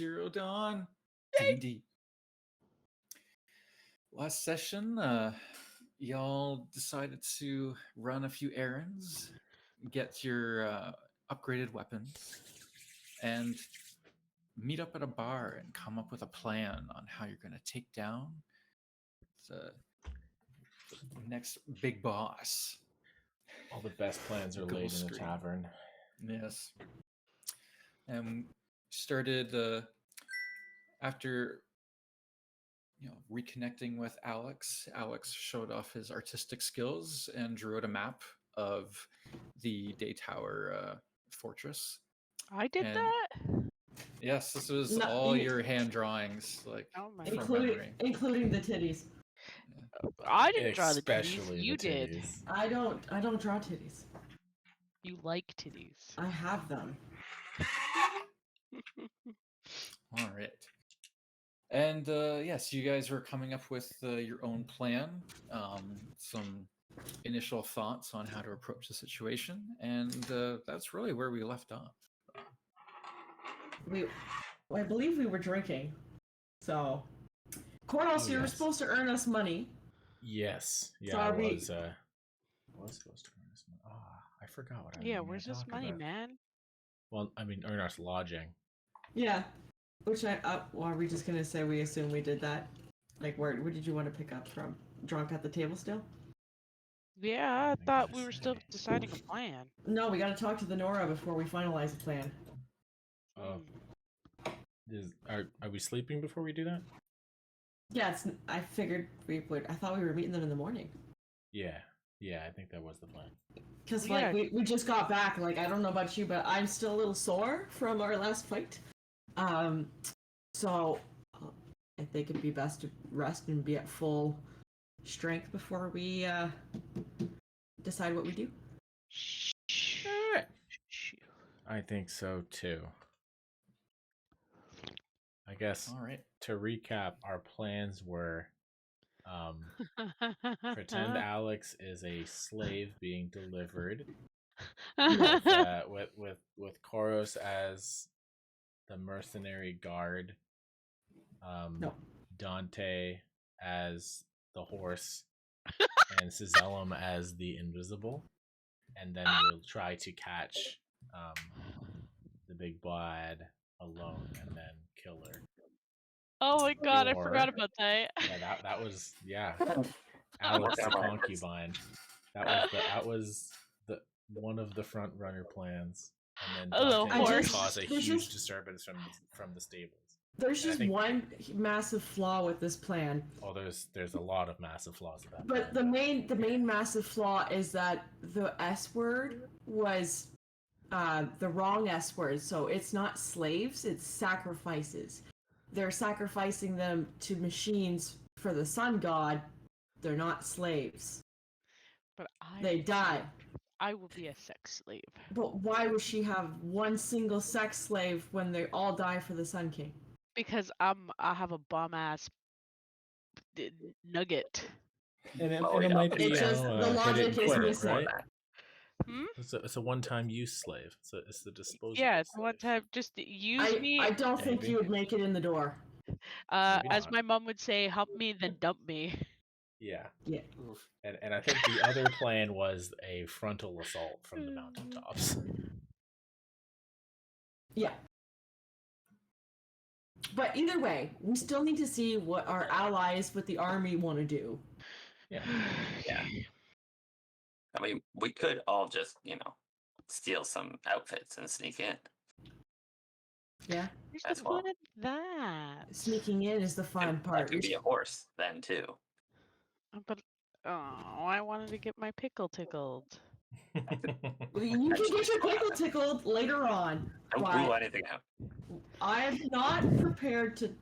Zero Dawn. D&D. Last session, y'all decided to run a few errands, get your upgraded weapons, and meet up at a bar and come up with a plan on how you're going to take down the next big boss. All the best plans are laid in the tavern. Yes. And started after reconnecting with Alex. Alex showed off his artistic skills and drew out a map of the Day Tower fortress. I did that? Yes, this was all your hand drawings, including the titties. I didn't draw the titties. You did. I don't draw titties. You like titties. I have them. All right. And yes, you guys were coming up with your own plan, some initial thoughts on how to approach the situation, and that's really where we left off. I believe we were drinking. So, Kornos, you were supposed to earn us money. Yes. Yeah, I was supposed to earn us money. I forgot what I was. Yeah, where's this money, man? Well, I mean, earn us lodging. Yeah. Which are we just gonna say we assume we did that? Like, where did you want to pick up from? Drunk at the table still? Yeah, I thought we were still deciding a plan. No, we gotta talk to the Nora before we finalize the plan. Oh. Are we sleeping before we do that? Yeah, I figured we would. I thought we were meeting them in the morning. Yeah, I think that was the plan. Because we just got back. Like, I don't know about you, but I'm still a little sore from our last fight. So I think it'd be best to rest and be at full strength before we decide what we do. I think so too. I guess. All right. To recap, our plans were pretend Alex is a slave being delivered with Koros as the mercenary guard, Dante as the horse, and Cizellum as the invisible, and then we'll try to catch the big bad alone and then kill her. Oh my god, I forgot about that. Yeah, that was Alex the concubine. That was the one of the front runner plans, and then Dante cause a huge disturbance from the stables. There's just one massive flaw with this plan. Oh, there's a lot of massive flaws with that. But the main massive flaw is that the S word was the wrong S word. So it's not slaves, it's sacrifices. They're sacrificing them to machines for the sun god. They're not slaves. But they die. I will be a sex slave. But why would she have one single sex slave when they all die for the Sun King? Because I have a bum ass nugget. And it might be the logic is missing. Right? It's a one-time use slave. It's the disposable. Yeah, it's one time. Just use me. I don't think you would make it in the door. As my mom would say, help me, then dump me. Yeah. Yeah. And I think the other plan was a frontal assault from the mountaintops. Yeah. But either way, we still need to see what our allies with the army want to do. Yeah. Yeah. I mean, we could all just, steal some outfits and sneak in. Yeah. There's the fun in that. Sneaking in is the fun part. That could be a horse then too. But I wanted to get my pickle tickled. You can get your pickle tickled later on. Don't rule anything out. I am not prepared to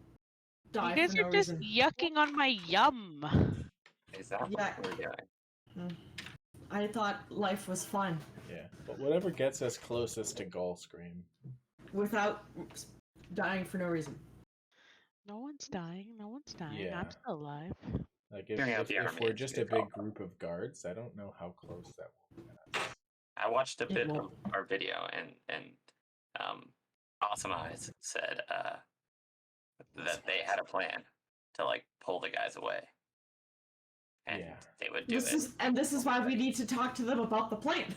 die. You guys are just yucking on my yum. Is that what we're doing? I thought life was fun. Yeah, but whatever gets us closest to Gull Scream. Without dying for no reason. No one's dying. No one's dying. Yeah. I'm still alive. Like if we're just a big group of guards, I don't know how close that will be. I watched a bit of our video, and Awesome Eyes said that they had a plan to like pull the guys away, and Yeah. they would do it. This is why we need to talk to them about the plan.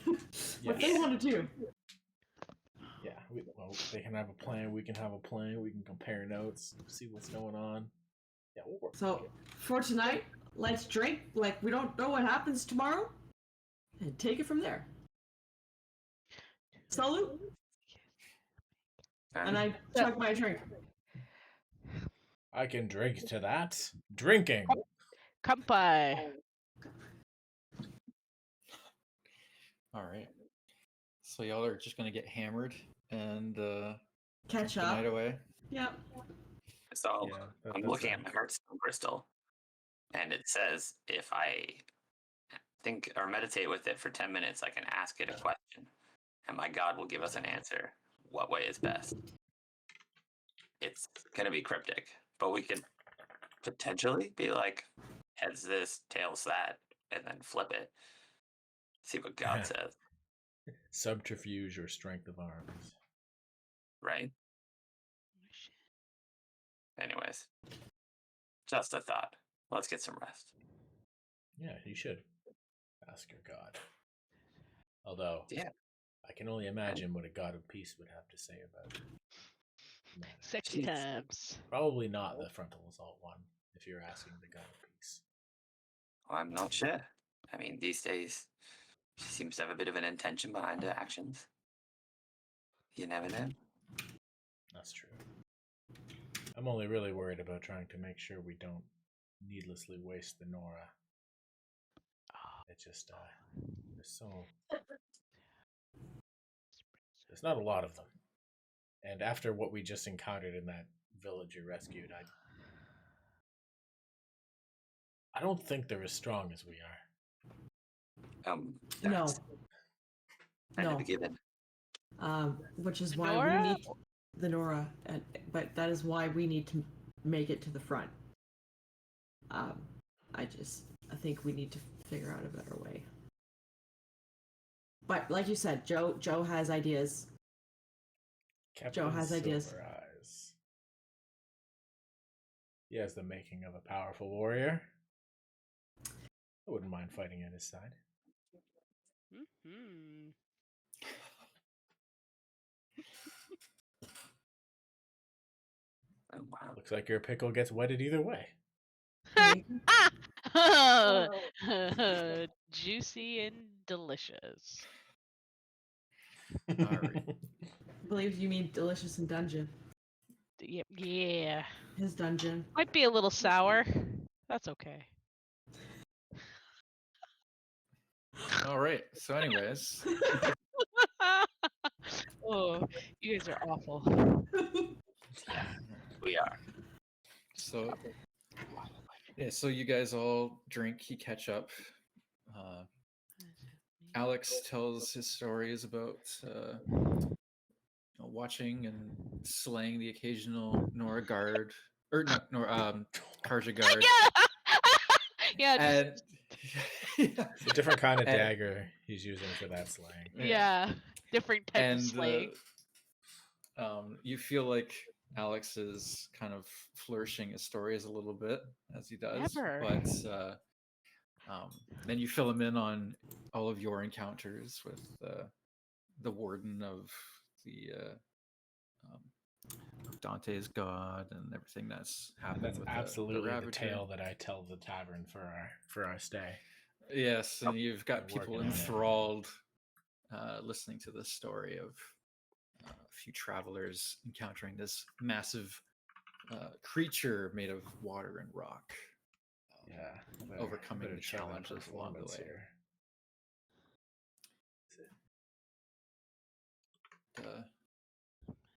What they Yeah. want to do. Yeah, they can have a plan. We can have a plan. We can compare notes, see what's going on. Yeah, we'll work. So for tonight, let's drink like we don't know what happens tomorrow, and take it from there. Salute, and I chug my drink. I can drink to that. Drinking. Kampai. All right. So y'all are just gonna get hammered and Catch the up. night away. Yep. So Yeah, I'm looking at my Hearthstone crystal, and it says if I think or meditate with it for 10 minutes, I can ask it a question, and my god will give us an answer. What way is best? It's going to be cryptic, but we could potentially be like, heads this, tails that, and then flip it. See what God says, Subterfuge or strength of arms. right? Anyways, just a thought. Let's get some rest. Yeah, you should ask your god. Although, Yeah. I can only imagine what a god of peace would have to say about that. Sexy Jeez. times. Probably not the frontal assault one, if you're asking the god of peace. Well, I'm not sure. I mean, these days, she seems to have a bit of an intention behind her actions. You never know. That's true. I'm only really worried about trying to make sure we don't needlessly waste the Nora. It's just, there's not a lot of them. And after what we just encountered in that village you rescued, I don't think they're as strong as we are. No. That's kind No. of a given. Which is why Nora? we need the Nora, but that is why we need to make it to the front. I think we need to figure out a better way. But like you said, Joe has ideas. Captain Joe has ideas. Silver Eyes. He has the making of a powerful warrior. I wouldn't mind fighting at his side. Mm-hmm. Oh, wow. Looks like your pickle gets wetted either way. Juicy and delicious. All right. I believe you mean delicious and dungeon. Yep. Yeah. His dungeon. Might be a little sour. That's okay. All right. So, anyways, Oh, you guys are awful. Yeah, we are. so yeah, so you guys all drink. You catch up. Alex tells his stories about watching and slaying the occasional Nora guard, or not Nora, Karja guard. Yeah. And yeah, It's a different kind of And- dagger he's using for that slang. Yeah. Different type of and slang. you feel like Alex is kind of flourishing his stories a little bit as he does, Never. but then you fill him in on all of your encounters with the warden of the Dante's god and everything that's happened. That's with absolutely the Ravager. tale that I tell the tavern for our stay. Yes, and you've got We're people working on it. enthralled listening to this story of a few travelers encountering this massive creature made of water and rock. Yeah, Overcoming better the try that challenges along the performance way. here.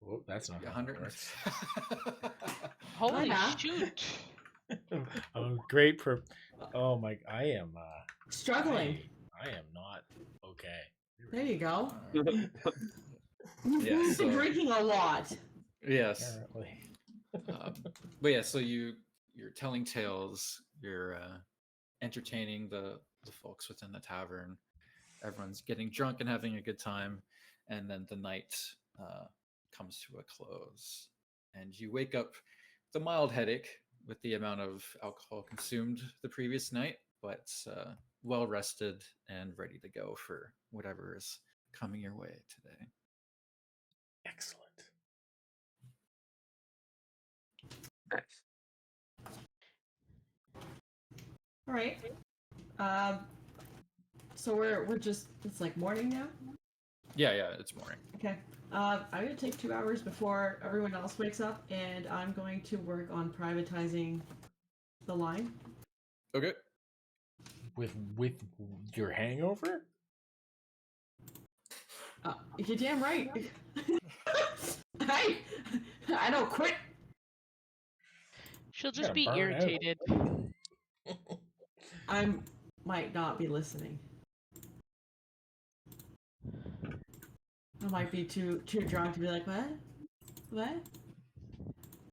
Oh, that's not how it 100. works. Holy Yeah. shoot. Oh, great! Oh my! I am Struggling. I am not okay. There you go. Yeah, You've so- been drinking a lot. Yes. Apparently. But yeah, so you're telling tales, you're entertaining the folks within the tavern. Everyone's getting drunk and having a good time, and then the night comes to a close, and you wake up the mild headache with the amount of alcohol consumed the previous night, but well rested and ready to go for whatever is coming your way today. Excellent. Nice. All right. So we're just, it's like morning now. Yeah, it's morning. Okay. I'm gonna take 2 hours before everyone else wakes up, and I'm going to work on privatizing the line. Okay. With your hangover? You're damn right. I don't quit. She'll You just gotta be burn out. irritated. I might not be listening. I might be too drunk to be like, what? What?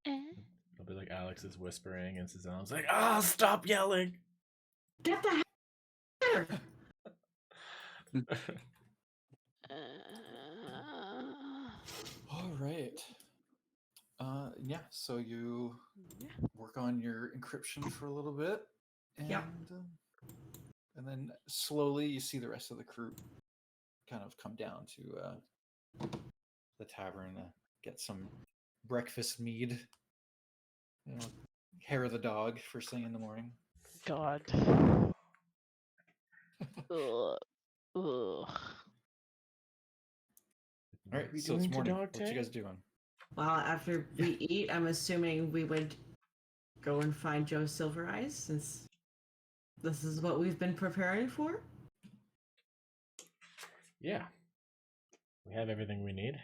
It'll be like Alex is whispering, and Susanna's like, stop yelling! Get the hell out of here! All right. Yeah, so you work on your encryption for a little bit, and Yep. And then slowly you see the rest of the crew kind of come down to the tavern to get some breakfast mead. You know, hair of the dog first thing in the morning. God. Ugh. Ugh. All right, What are we so it's doing to morning. Dog What you Tay? guys doing? Well, after we eat, I'm assuming we would go and find Joe Silver Eyes, since this is what we've been preparing for. Yeah. We have everything we need.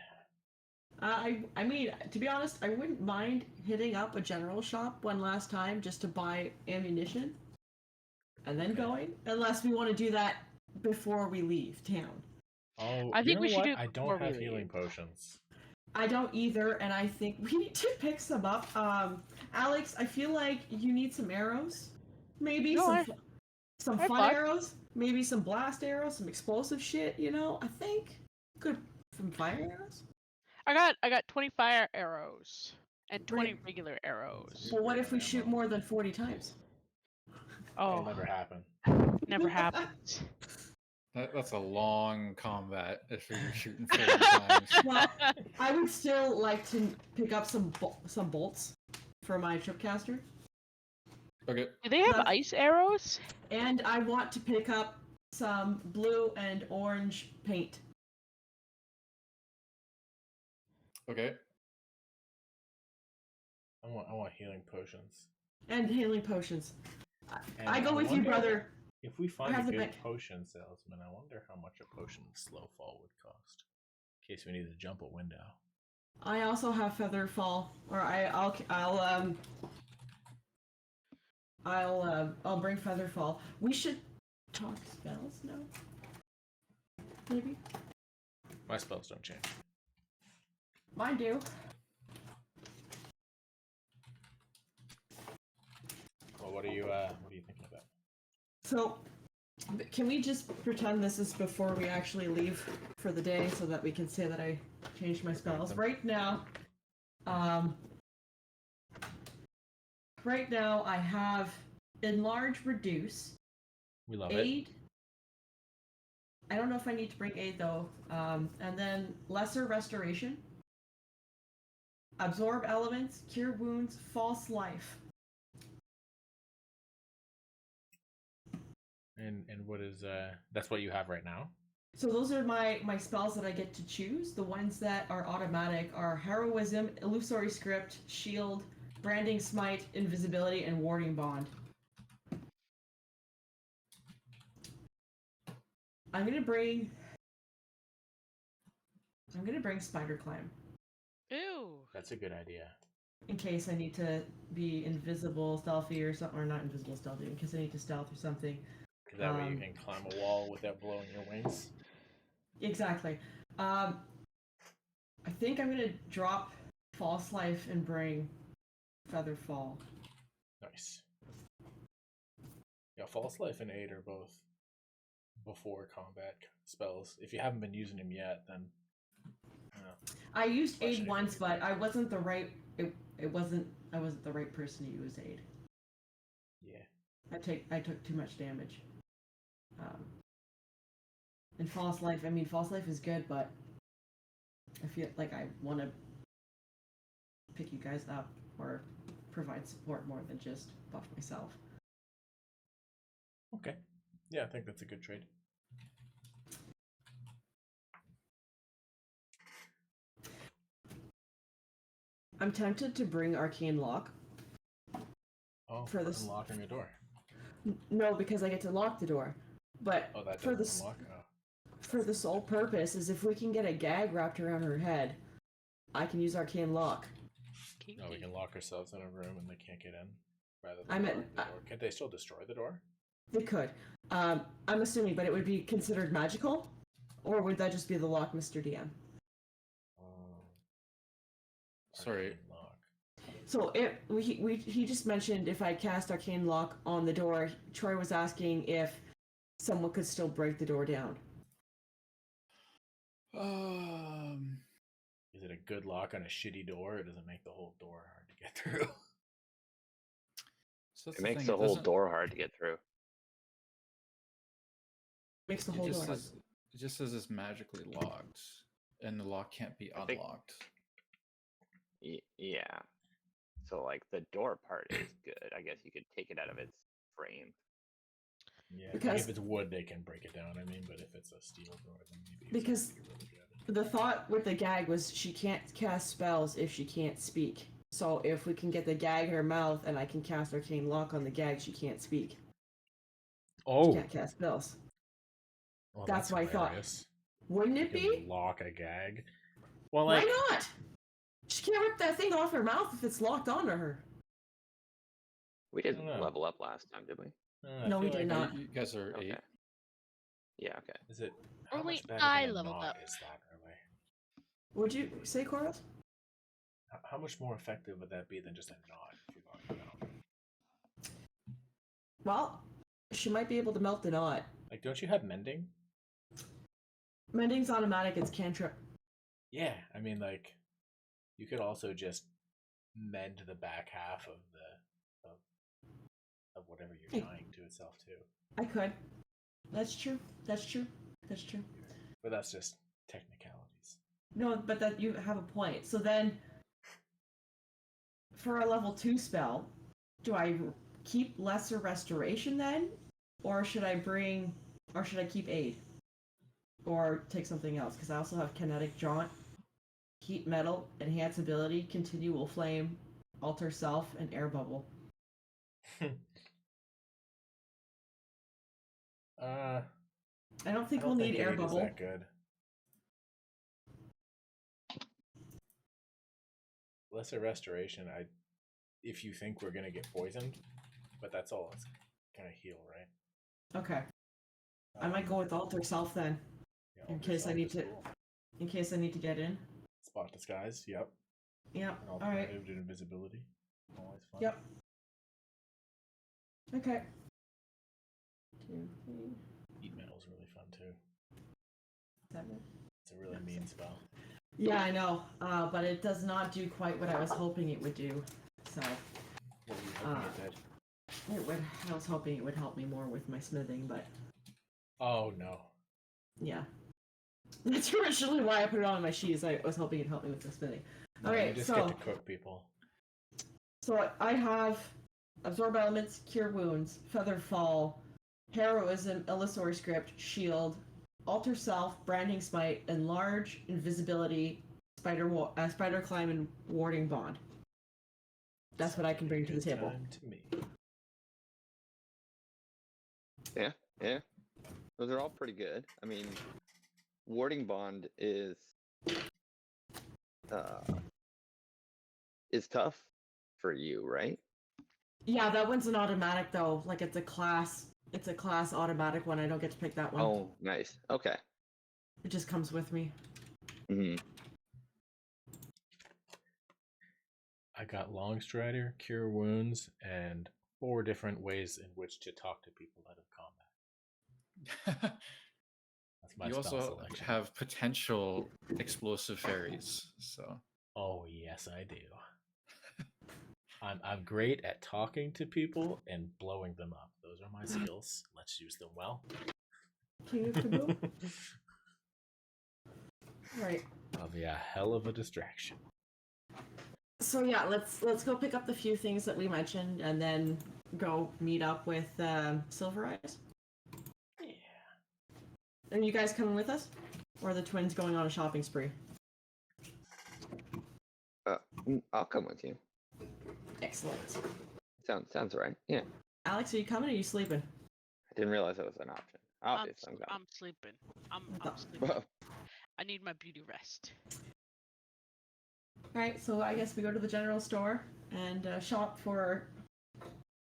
I mean, to be honest, I wouldn't mind hitting up a general shop one last time just to buy ammunition, and then Okay. going, unless we want to do that before we leave town. Oh, I you think know we should what? do it I before don't we have healing leave. potions. I don't either, and I think we need to pick some up. Alex, I feel like you need some arrows, maybe No, some I fun bought- arrows, maybe some blast arrows, some explosive shit. You know, I think good some fire arrows. I got 20 fire arrows and 20 Great. regular arrows. Well, what Great if we on shoot ammo. more than 40 times? That'll Oh, never happen. never happens. That's a long combat if you're shooting 40 times. Well, I would still like to pick up some bolts for my tripcaster, Okay. Do they have That's- ice arrows? and I want to pick up some blue and orange paint. Okay. I want healing potions. And healing potions. And I go with you, wonder brother. If we find have a the good pick. potion salesman, I wonder how much a potion of slow fall would cost. In case we need to jump a window. I also have feather fall, or I'll bring feather fall. We should talk spells now. Maybe My spells don't change. mine do. Well, what are you thinking about? So, can we just pretend this is before we actually leave for the day, so that we can say that I changed my spells? Right now, I have enlarge, reduce, We love it. aid. I don't know if I need to bring aid though. And then lesser restoration, absorb elements, cure wounds, false life. And what is that's what you have right now? So those are my spells that I get to choose. The ones that are automatic are heroism, illusory script, shield, branding smite, invisibility, and warding bond. I'm gonna bring spider climb Ew. That's a good idea. in case I need to be invisible, stealthy, or something, or not invisible, stealthy, in case I need to stealth or something. Because that way you can climb a wall without blowing your wings. Exactly. I think I'm gonna drop false life and bring feather fall. Nice. Yeah, false life and aid are both before combat spells. If you haven't been using them yet, then I used Why should aid I once, use but it? I wasn't the right. I wasn't the right person to use aid. Yeah. I took too much damage. And false life. I mean, false life is good, but I feel like I want to pick you guys up or provide support more than just buff myself. Okay. Yeah, I think that's a good trade. I'm tempted to bring Arcane Lock. Oh, For for this- unlocking a door. No, because I get to lock the door. But Oh, that for doesn't the unlock? Oh. for the sole purpose is if we can get a gag wrapped around her head, I can use Arcane Lock. No, we can lock ourselves in a room and they can't get in. Rather I than meant- the door. Can't they still destroy the door? They could. I'm assuming, but it would be considered magical, or would that just be the lock, Mr. DM? Sorry. Arcane lock. So he just mentioned if I cast Arcane Lock on the door. Troy was asking if someone could still break the door down. Is it a good lock on a shitty door, or does it make the whole door hard to get through? So that's It makes thing, the whole doesn't- door hard to get through. Makes the It whole just door. says it just says it's magically locked, and the lock can't be I think- unlocked. Yeah. So like the door part is good. I guess you could take it out of its frame. Yeah, Because- like if it's wood, they can break it down. I mean, but if it's a steel door, then maybe it's Because- gonna be really good. The thought with the gag was she can't cast spells if she can't speak. So if we can get the gag in her mouth and I can cast Arcane Lock on the gag, she can't speak. She Oh, can't cast spells. well, that's what I thought. hilarious. Wouldn't You it can be? lock a gag. Well, like, Why not? She can't rip that thing off her mouth if it's locked onto her. We didn't know. level up last time, did we? I No, we feel did like- not. You guys are Okay. 8. Yeah, okay. Is it? How Only much better I than a leveled knot up. is that really? Would you say, Coros? How much more effective would that be than just a knot if you lock it down? Well, she might be able to melt the knot. Like, don't you have mending? Mending's automatic, it's cantrip. Yeah, I mean, like, you could also just mend the back half of of whatever you're Hey. tying to itself too. I could. That's true. That's true. That's true. But that's just technicalities. No, but that you have a point. So then, for a level 2 spell, do I keep lesser restoration then? Or should I keep aid? Or take something else? Because I also have kinetic jaunt, heat metal, enhance ability, continual flame, alter self, and air bubble. I don't think I don't we'll need think air aid is bubble. that good. Lesser restoration, if you think we're gonna get poisoned, but that's all it's gonna heal, right? Okay. I might go with alter self then, Yeah, in alter case I self need is to- cool. in case I need to get in. Spot disguise, yep. Yeah. An All right. alternative to invisibility. Always fun. Yep. Okay. 2, 3, Heat metal's really fun too. 7. It's a really mean spell. Yeah, I know, but it does not do quite what I was hoping it would do. So What were you hoping it did? I was hoping it would help me more with my smithing, but Oh no. yeah. That's originally why I put it on my sheets. I was hoping it'd help me with the smithing. No, Okay, you just so get to cook people. so I have absorb elements, cure wounds, feather fall, heroism, illusory script, shield, alter self, branding smite, enlarge, invisibility, spider climb, and warding bond. That's what I can bring to the Good table. time to me. Yeah. Those are all pretty good. I mean, warding bond is tough for you, right? Yeah, that one's an automatic though. Like it's a class automatic one. I don't get to pick that one. Oh, nice. Okay. It just comes with me. hmm I got Long Strider, Cure Wounds, and 4 different ways in which to talk to people out of combat. That's my You spell also selection. have potential explosive fairies, so Oh yes, I do. I'm great at talking to people and blowing them up. Those are my skills. Let's use them well. King of Kaboom. Right. I'll be a hell of a distraction. So yeah, let's go pick up the few things that we mentioned, and then go meet up with Silver Eyes. Yeah. Are you guys coming with us, or are the twins going on a shopping spree? I'll come with you. Excellent. Sounds right. Yeah. Alex, are you coming or are you sleeping? I didn't realize that was an option. Obviously, I'm I'm sleeping. I'm thought- sleeping. coming. I need my beauty rest. Alright, so I guess we go to the general store and shop for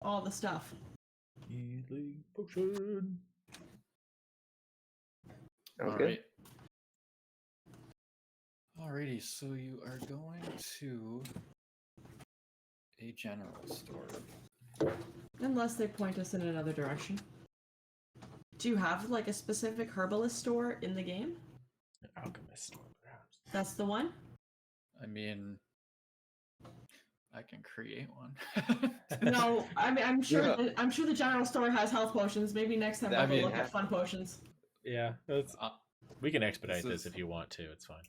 all the stuff. Healing potion. Sounds all good. right. Alrighty, so you are going to a general store. Unless they point us in another direction. Do you have like a specific herbalist store in the game? An alchemist store, perhaps. That's the one? I mean, I can create one. No, I mean I'm sure Yeah. I'm sure the general store has health potions. Maybe next time I I'll go mean, look at fun potions. Yeah, that's, Uh, we can expedite This this is- if you want to. It's fine.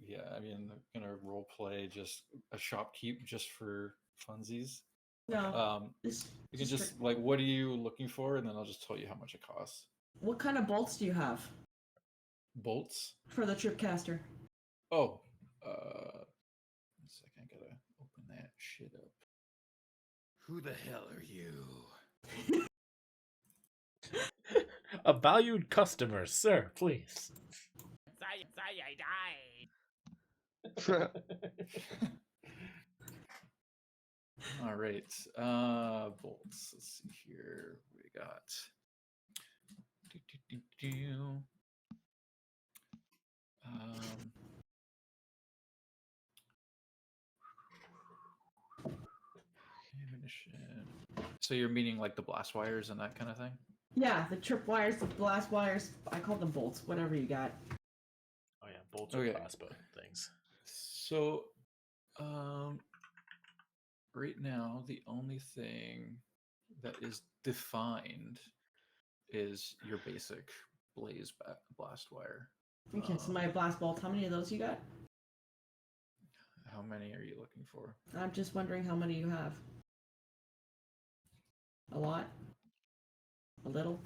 yeah, I mean, I'm gonna role play just a shopkeep just for funsies. No. You can just like, what are you looking for, and then I'll just tell you how much it costs. What kind of bolts do you have Bolts. for the tripcaster? Oh, 1 second, I gotta open that shit up. Who the hell are you? A valued customer, sir, please. All right, bolts. Let's see here. We got. Um, ammunition. So you're meaning like the blast wires and that kind of thing? Yeah, the trip wires, the blast wires. I call them bolts. Whatever you got. Oh yeah, bolts or Okay. crossbow things. So, right now the only thing that is defined is your basic blaze blast wire. Okay, so my blast bolts. How many of those you got? How many are you looking for? I'm just wondering how many you have. A lot? A little?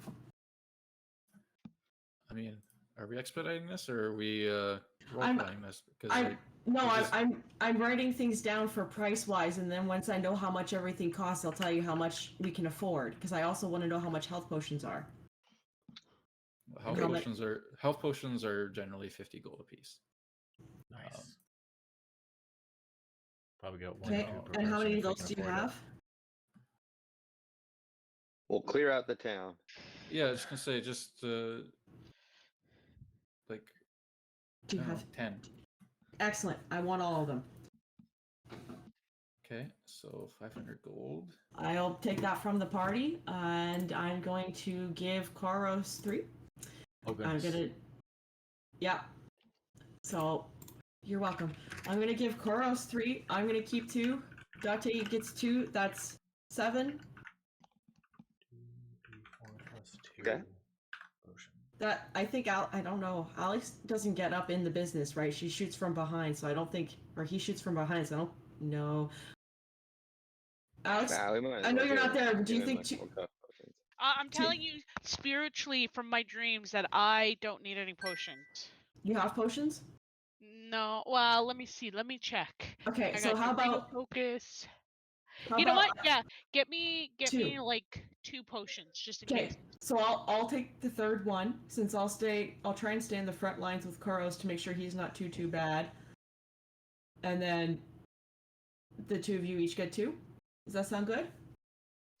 I mean, are we expediting this or are we role I'm- playing this? Because I'm writing things down for price wise, and then once I know how much everything costs, I'll tell you how much we can afford. Because I also want to know how much health potions are. health how much- potions are generally 50 gold apiece. Nice. Probably got one. Okay, or two per and how person many if of we those can do you afford it. have? We'll clear out the town. Yeah, I was just gonna say just like Do you I don't have? know, 10. Excellent. I want all of them. Okay, so 500 gold. I'll take that from the party, and I'm going to give Koros 3. Oh I'm goodness. gonna. Yeah. So, you're welcome. I'm gonna give Koros 3. I'm gonna keep 2. Date gets 2. That's 7. 2, 3, 4 plus 2. Okay. Potion. That I think I don't know. Alex doesn't get up in the business, right? She shoots from behind, so I don't think, or he shoots from behind, so I don't know. Alex, Nah, we might as I know well you're give not him- there, but do you give him think a two- couple of potions. I'm telling you spiritually from my dreams that I don't need any potions. you have potions? No, well, let me see. Let me check. Okay, I so got how Dorito about focus. how You know about what? Yeah, get me Two. like 2 potions just in okay? case. So I'll take the third one since I'll try and stay in the front lines with Koros to make sure he's not too bad. And then the two of you each get 2. Does that sound good?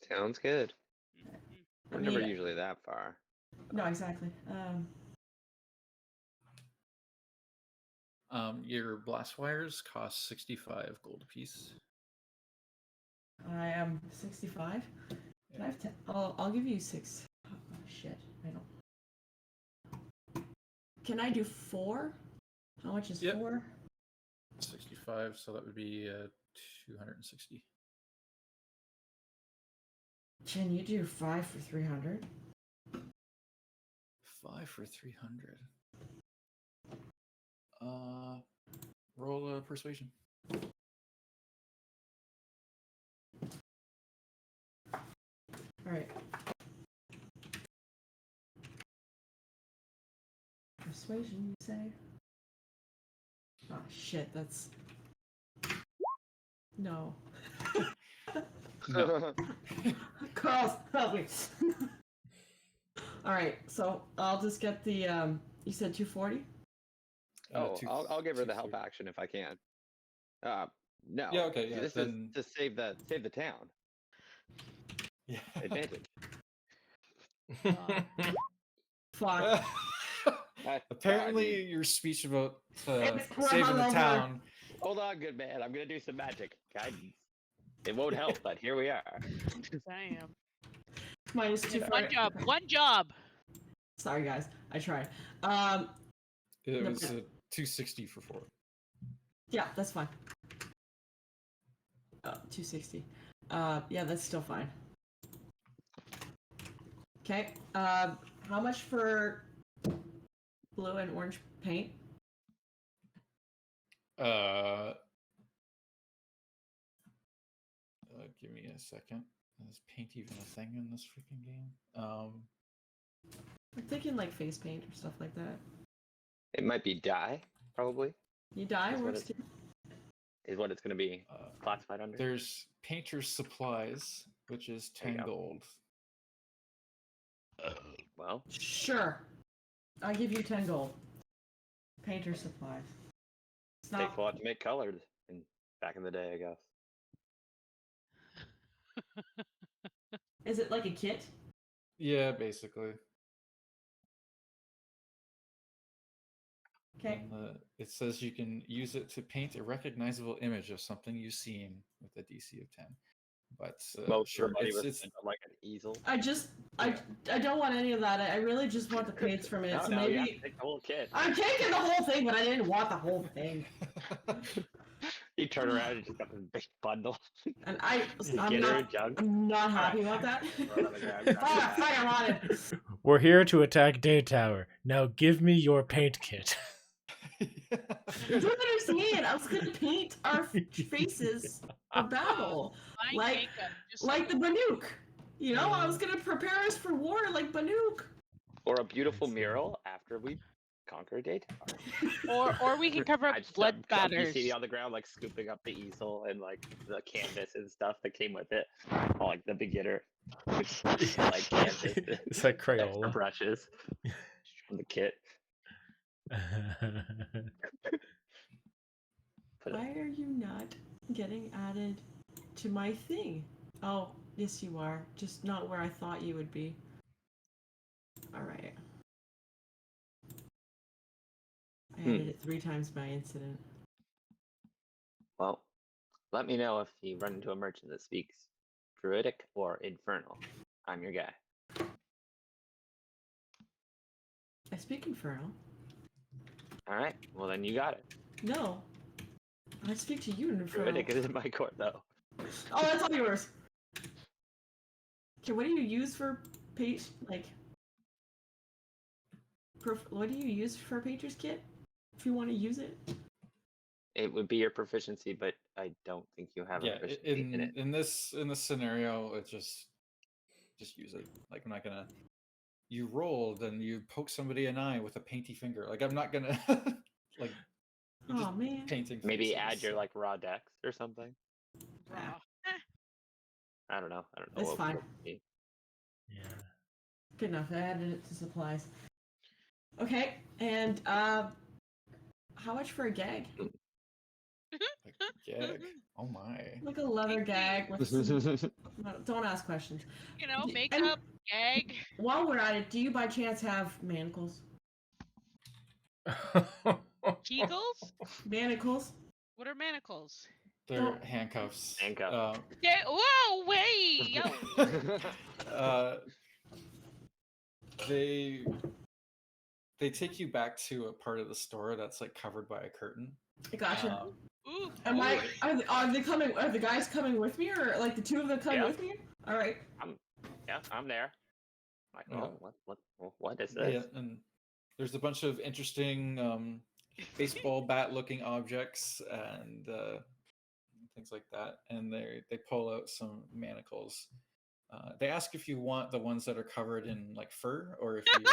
Sounds good. Mhm. We're I never mean- usually that far. No, exactly. Your blast wires cost 65 gold apiece. I am 65. Can I have 10? I'll give you 6. Oh, shit, I don't. Can I do 4? How much is Yep. 4? 65, so that would be 260. Can you do 5 for 300? 5 for 300. Roll a persuasion. All right. Persuasion, you say? Oh shit, that's no. No. Carl, help me. All right, so I'll just get the you said 240? Oh, I'll give her the help 230. action if I can. No. Yeah, okay, yeah, This then- is to save the town. Yeah. Advantage. Fuck. Apparently, your speech about It's saving the hungover. town. Hold on, good man. I'm gonna do some magic guidance. It won't help, but here we are. Damn. Minus 2 for One job. One job. Sorry guys, I tried. It No, was but- 260 for 4. Yeah, that's fine. 260. Yeah, that's still fine. Okay. How much for blue and orange paint? Give me a second. Is paint even a thing in this freaking game? I'm thinking like face paint or stuff like that. It might be dye, probably, You die That's what works too. is what it's gonna be classified under. There's painter's supplies, which is There you 10 go. gold. Well, Sure. I'll give you 10 gold. Painter supplies. It's takes not. a lot to make colored back in the day, I guess. Is it like a kit? Yeah, basically. Okay. And, it says you can use it to paint a recognizable image of something you've seen with a DC of 10. But Most sure, of the money it's, was it's spent on like an easel. I don't want any of that. I really just want the paints from it. No, so no, you have maybe to take the whole kit. I'm taking the whole thing, but I didn't want the whole thing. You turn around and just got this big bundle. And Jug. I'm not happy about that. Throw it on the ground, Oh, grab it fuck, I want it. We're here to attack Day Tower. Now give me your paint kit. You don't understand. I was gonna paint our faces for battle, My Like- makeup, just like the Banuk. You know, I was gonna prepare us for war like Banuk. Or a beautiful mural after we conquer Day Tower. or we can cover up I just, blood You batters. see me on the ground, like scooping up the easel and like the canvas and stuff that came with it. All like the beginner, like canvas, It's like extra Crayola. brushes from the kit. Put it, Why are you not getting added to my thing? Oh, yes you are. Just not where I thought you would be. Alright. I added it 3 times by incident. well, let me know if you run into a merchant that speaks Druidic or Infernal. I'm your guy. I speak Infernal. All right. Well, then you got it. No. I speak to you in Infernal. Druidic is in my court, though. Oh, that's all yours. Okay, what do you use for page like? What do you use for Painter's Kit? If you want to use it. It would be your proficiency, but I don't think you have a yeah, proficiency in it. in this scenario, it just use it. Like I'm not gonna. You rolled and you poke somebody in the eye with a painty finger. Like I'm not gonna like. you're Oh just man. painting. Maybe faces. add your like raw dex or something. Yeah, I don't know. It's what fine. would be. Yeah. good enough. I added it to supplies. Okay, and how much for a gag? Like, gag. Oh my. Like a leather gag with some... No, don't ask questions. You know, And- makeup, gag. While we're at it, do you by chance have manacles? Kegels? Manacles? What are manacles? They're Don't- handcuffs. Handcuffs. Yeah, whoa, wait! Yo. They they take you back to a part of the store that's like covered by a curtain. I gotcha. Ooh. Am I? Ooh. Are they coming? Are the guys coming with me, or like the two of them coming Yeah. with me? All right. I'm there. Like, Yeah. what is this? Yeah, and there's a bunch of interesting baseball bat-looking objects and things like that, and they pull out some manacles. They ask if you want the ones that are covered in like fur, or if you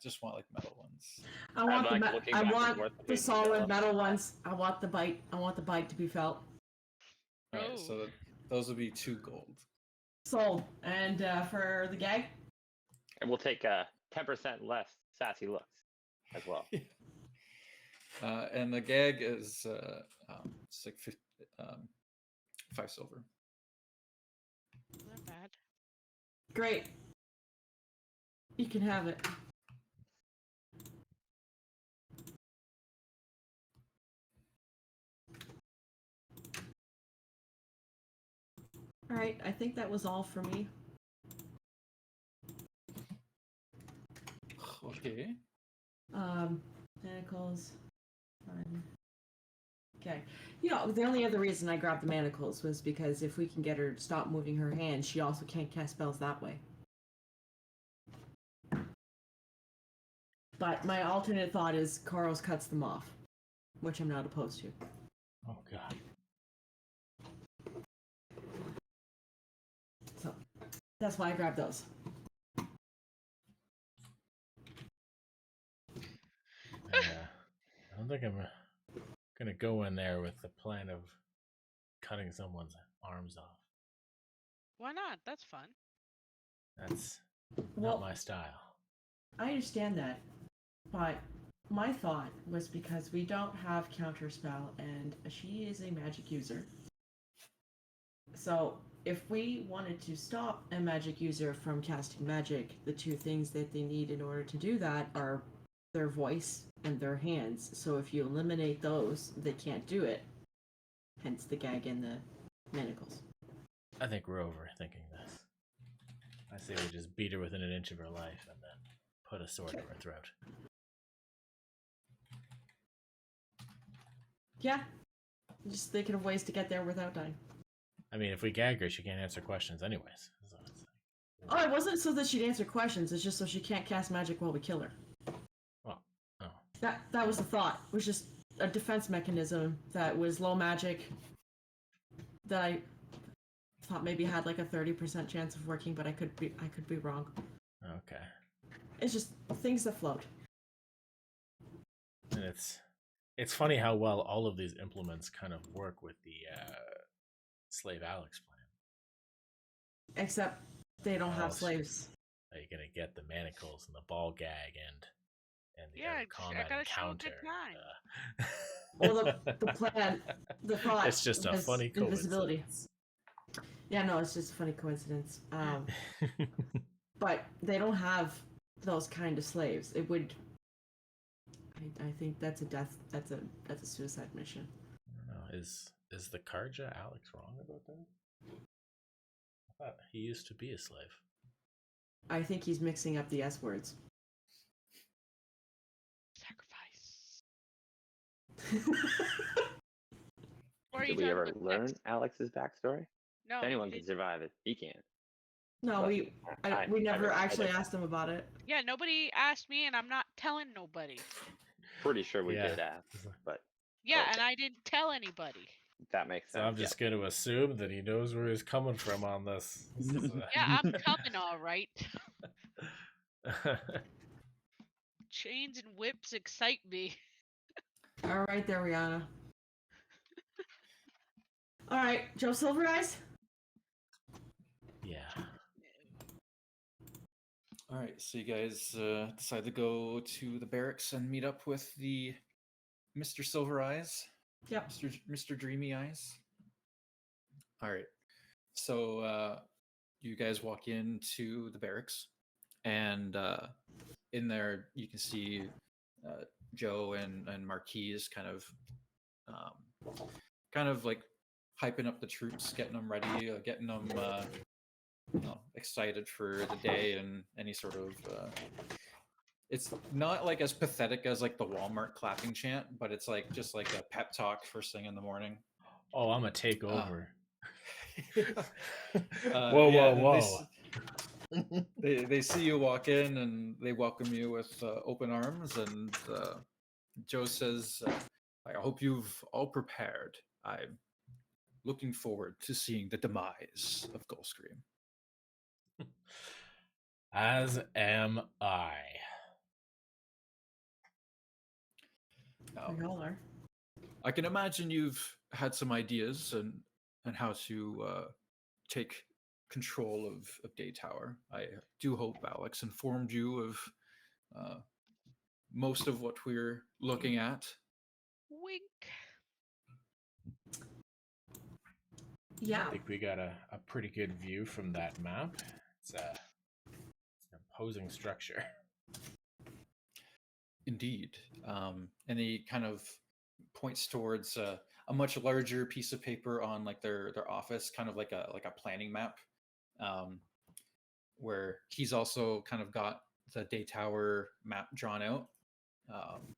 just want like metal ones. I want like looking I back and want forth the between solid Zilla. metal ones. I want the bite. I want the bite to be felt. All right, Oh. so those would be 2 gold. Sold. And for the gag, And we'll take 10% less sassy looks as well. And the gag is it's like 5 silver. Not bad. great. You can have it. All right. I think that was all for me. Okay. Manacles. Fine. Okay. You know, the only other reason I grabbed the manacles was because if we can get her to stop moving her hand, she also can't cast spells that way. But my alternate thought is Carl's cuts them off, which I'm not opposed to. Oh god. So that's why I grabbed those. I don't think I'm gonna go in there with the plan of cutting someone's arms off. Why not? That's fun. That's Well, not my style. I understand that, but my thought was because we don't have counterspell and she is a magic user. So if we wanted to stop a magic user from casting magic, the two things that they need in order to do that are their voice and their hands. So if you eliminate those, they can't do it. Hence the gag and the manacles. I think we're overthinking this. I say we just beat her within an inch of her life and then put a sword to her throat. Yeah. Just thinking of ways to get there without dying. I mean, if we gag her, she can't answer questions anyways. So it's Oh, it wasn't so that she'd answer questions, it's just so she can't cast magic while we kill her. well, oh. That was the thought. It was just a defense mechanism that was low magic that I thought maybe had like a 30% chance of working, but I could be wrong. Okay. It's just things that float. And it's funny how well all of these implements kind of work with the slave Alex plan. Except they don't have Oh, slaves. Are you gonna get the manacles and the ball gag and the Yeah, combat I gotta show a good encounter? time. Well, the plan, the thought It's just a was funny invisibility. coincidence. Yeah, no, it's just a funny coincidence. But they don't have those kind of slaves. It would. I think that's a death. That's a suicide mission. I don't know. Is the Karja Alex wrong about that? I thought he used to be a slave. I think he's mixing up the S words. Sacrifice. Or are you Did we talking ever about learn sex? Alex's backstory? No. If anyone it- can survive it, he can't. No, But we never I actually didn't. asked him about it. Yeah, nobody asked me, and I'm not telling nobody. Pretty sure we Yeah. did ask, but Yeah, Okay. and I didn't tell anybody. that makes So sense. I'm just going to assume that he knows where he's coming from on this. This is Yeah, I'm coming all right. Chains and whips excite me. All right, there, Rihanna. All right, Joe Silver Eyes. yeah. All right, so you guys decide to go to the barracks and meet up with the Mr. Silver Eyes, Yep. Mr. Dreamy Eyes. All right, so you guys walk into the barracks, and in there you can see Joe and Marquise kind of like hyping up the troops, getting them ready, getting them excited for the day and any sort of It's not like as pathetic as like the Walmart clapping chant, but it's like just like a pep talk first thing in the morning. Oh, I'm gonna take Uh, over. yeah, Whoa, and whoa. they see you walk in and they welcome you with open arms. And Joe says, "I hope you've all prepared. I'm looking forward to seeing the demise of Gulfstream." As am I. We all are. I can imagine you've had some ideas and how to take control of Day Tower. I do hope Alex informed you of uh, most of what we're looking at. Wink. Yeah. I think we got a pretty good view from that map. It's an imposing structure. Indeed. And he kind of points towards a much larger piece of paper on like their office, kind of like a planning map, um, where he's also kind of got the Day Tower map drawn out. Um,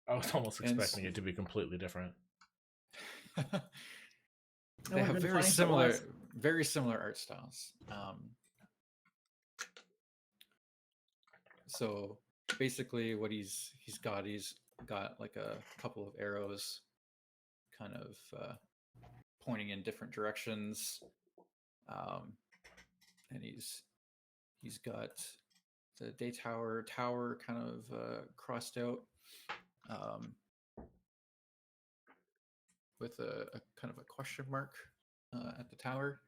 I was almost And expecting it to be completely different. That they would've have been funny if it was. very similar art styles. So basically, what he's got like a couple of arrows, kind of pointing in different directions, um, and he's got the Day Tower kind of crossed out, um, with a kind of a question mark at the tower.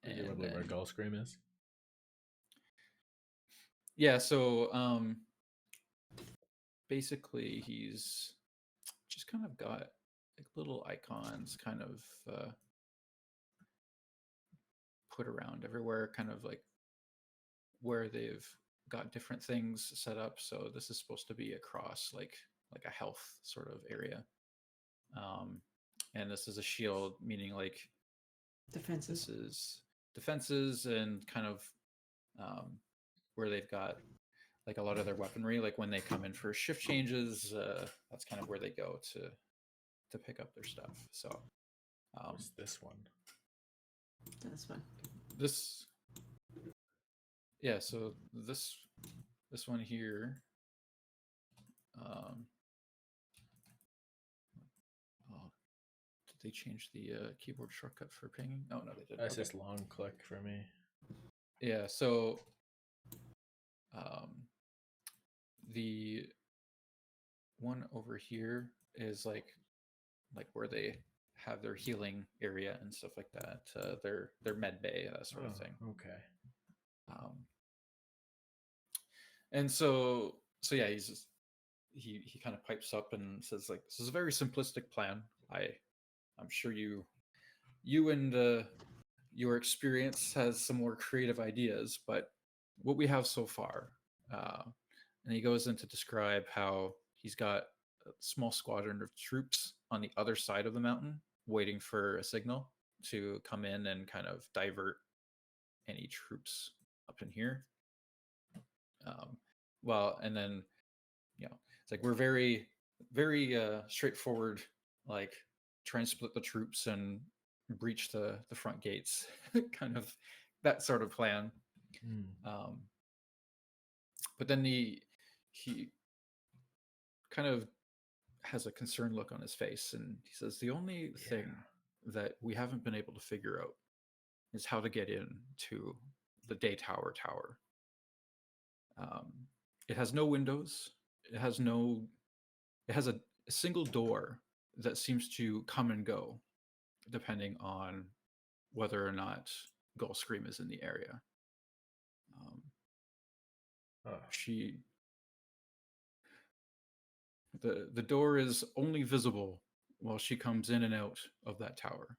Presumably where Gulfstream is. Yeah, so basically he's just kind of got like little icons kind of put around everywhere, kind of like where they've got different things set up. So this is supposed to be across like a health sort of area. And this is a shield, meaning like Defenses. this is defenses and kind of where they've got like a lot of their weaponry. Like when they come in for shift changes, that's kind of where they go to pick up their stuff. So What's this one? That's fun. this, yeah. So this one here. Um, oh, did they change the keyboard shortcut for pinging? Oh no, they didn't. That's Okay. just long click for me. Yeah. So the one over here is like where they have their healing area and stuff like that. Their med bay, that sort of thing. Okay. And so yeah, he's just, he kind of pipes up and says like, this is a very simplistic plan. I'm sure you and your experience has some more creative ideas, but what we have so far, and he goes in to describe how he's got a small squadron of troops on the other side of the mountain waiting for a signal to come in and kind of divert any troops up in here. Well, and then it's like we're very straightforward, like try and split the troops and breach the front gates, kind of that sort of plan. But then he kind of has a concerned look on his face, and he says the only thing that we haven't been able to figure out is how to get in to the Day Tower. It has no windows. It has a single door that seems to come and go depending on whether or not Gulfstream is in the area. She the door is only visible while she comes in and out of that tower.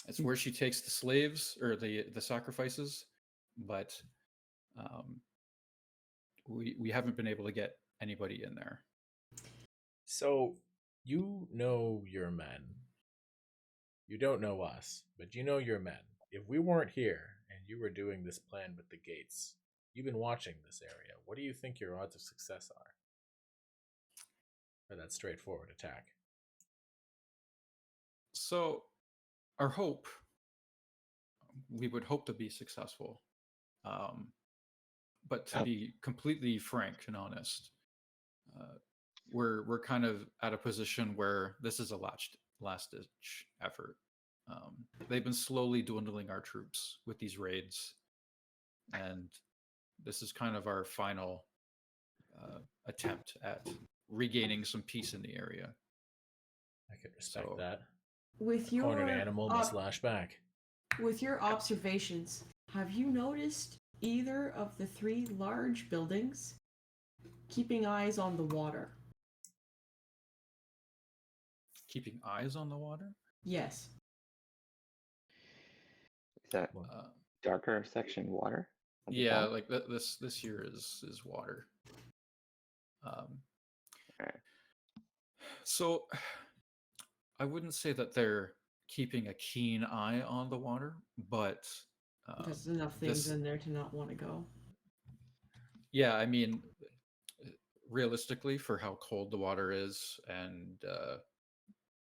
It's where she takes the slaves or the sacrifices, but we haven't been able to get anybody in there. So you know your men. You don't know us, but you know your men. If we weren't here and you were doing this plan with the gates, you've been watching this area. What do you think your odds of success are for that straightforward attack? So, our hope, we would hope to be successful. Um, but to be completely frank and honest, uh, we're kind of at a position where this is a last ditch effort. They've been slowly dwindling our troops with these raids, and this is kind of our final attempt at regaining some peace in the area. I could respect So- that. With A cornered your animal must lash back. with your observations, have you noticed either of the 3 large buildings keeping eyes on the water? Keeping eyes on the water. Yes. Is that Uh, darker section water? at the yeah, top? like this here is water. Alright. So I wouldn't say that they're keeping a keen eye on the water, but There's enough things this- in there to not want to go. yeah, I mean, realistically, for how cold the water is and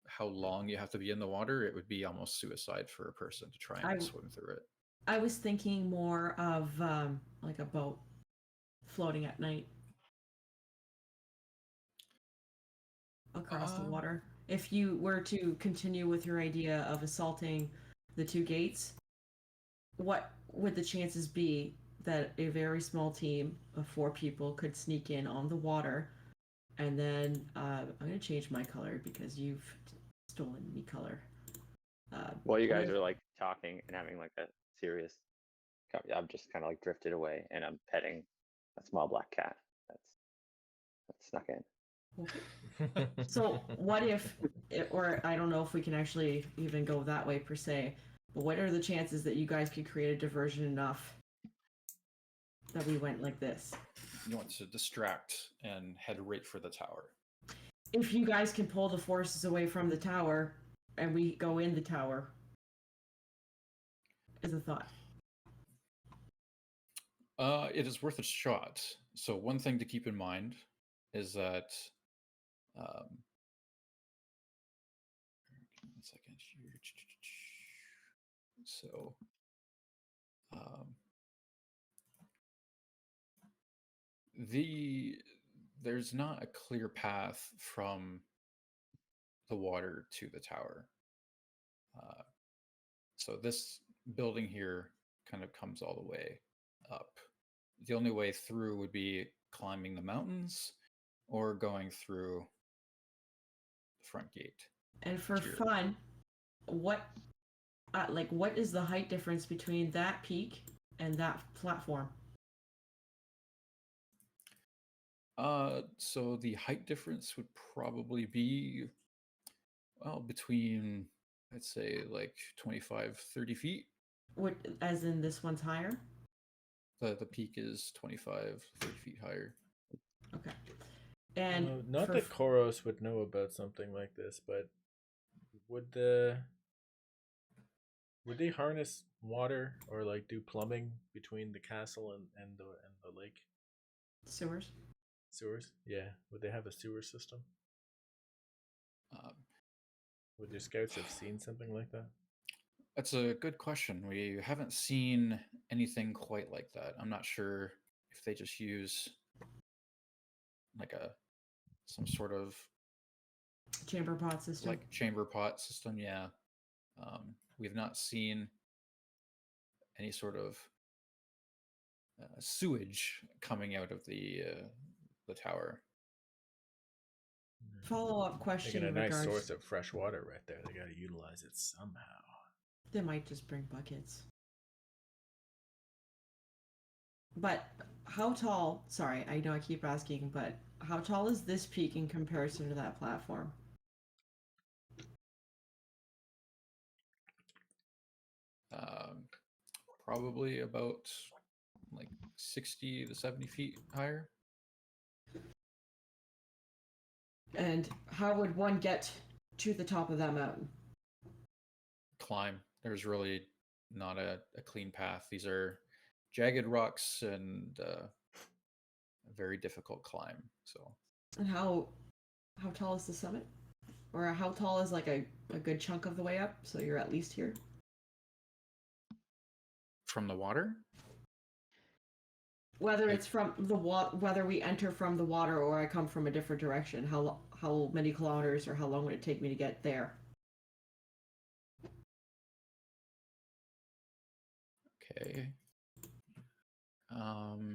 how long you have to be in the water, it would be almost suicide for a person to try and swim through it. I was thinking more of like a boat floating at night across the Um, water. If you were to continue with your idea of assaulting the 2 gates, what would the chances be that a very small team of 4 people could sneak in on the water? And then I'm going to change my color because you've stolen me color. While you guys with- are like talking and having like a serious, I've just kind of like drifted away and I'm petting a small black cat that's snuck in. So what if, or I don't know if we can actually even go that way per se, but what are the chances that you guys could create a diversion enough that we went like this? You want to distract and head right for the tower. If you guys can pull the forces away from the tower and we go in the tower, is a thought. It is worth a shot. So one thing to keep in mind is that one second here. So there's not a clear path from the water to the tower. So this building here kind of comes all the way up. The only way through would be climbing the mountains or going through the front gate. And for Sure. fun, what what is the height difference between that peak and that platform? So the height difference would probably be, well, between, I'd say, like 25, 30 feet. What, as in this one's higher? The peak is 25, 30 feet higher. Okay. And not for that Koros would know about something like this, but would they harness water or like do plumbing between the castle and the lake sewers? sewers? Yeah, would they have a sewer system? Would your scouts have seen something like that? That's a good question. We haven't seen anything quite like that. I'm not sure if they just use like some sort of Chamber pot system. like chamber pot system. Yeah, we've not seen any sort of sewage coming out of the tower. Follow-up question Taking a in nice regards. source of fresh water right there. They got to utilize it somehow. They might just bring buckets. But how tall? Sorry, I know I keep asking, but how tall is this peak in comparison to that platform? Probably about like 60 to 70 feet higher. And how would one get to the top of that mountain? climb. There's really not a clean path. These are jagged rocks and a very difficult climb. So And how tall is the summit? Or how tall is like a good chunk of the way up? So you're at least here. from the water, Whether Like- it's from the whether we enter from the water or I come from a different direction, how many kilometers or how long would it take me to get there? okay. So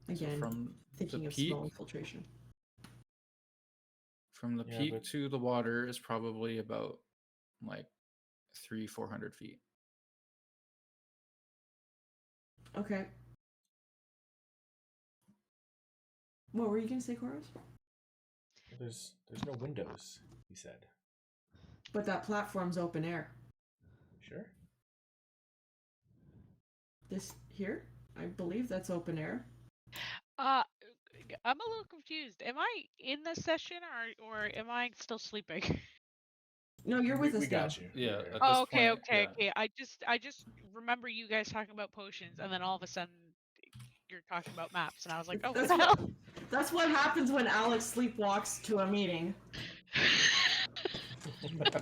Again, from thinking the of peak, small infiltration. from the Yeah, peak but- to the water is probably about like 300-400 feet. Okay. What were you gonna say, Koros? There's no windows, he said. But that platform's open air. Sure. This here, I believe that's open air. I'm a little confused. Am I in this session or am I still sleeping? No, you're with us We now. got you. Yeah, You're here. at this Oh, okay, point, okay, yeah. okay. I just remember you guys talking about potions, and then all of a sudden you're talking about maps, and I was like, oh, what That's the hell? what, that's what happens when Alex sleepwalks to a meeting.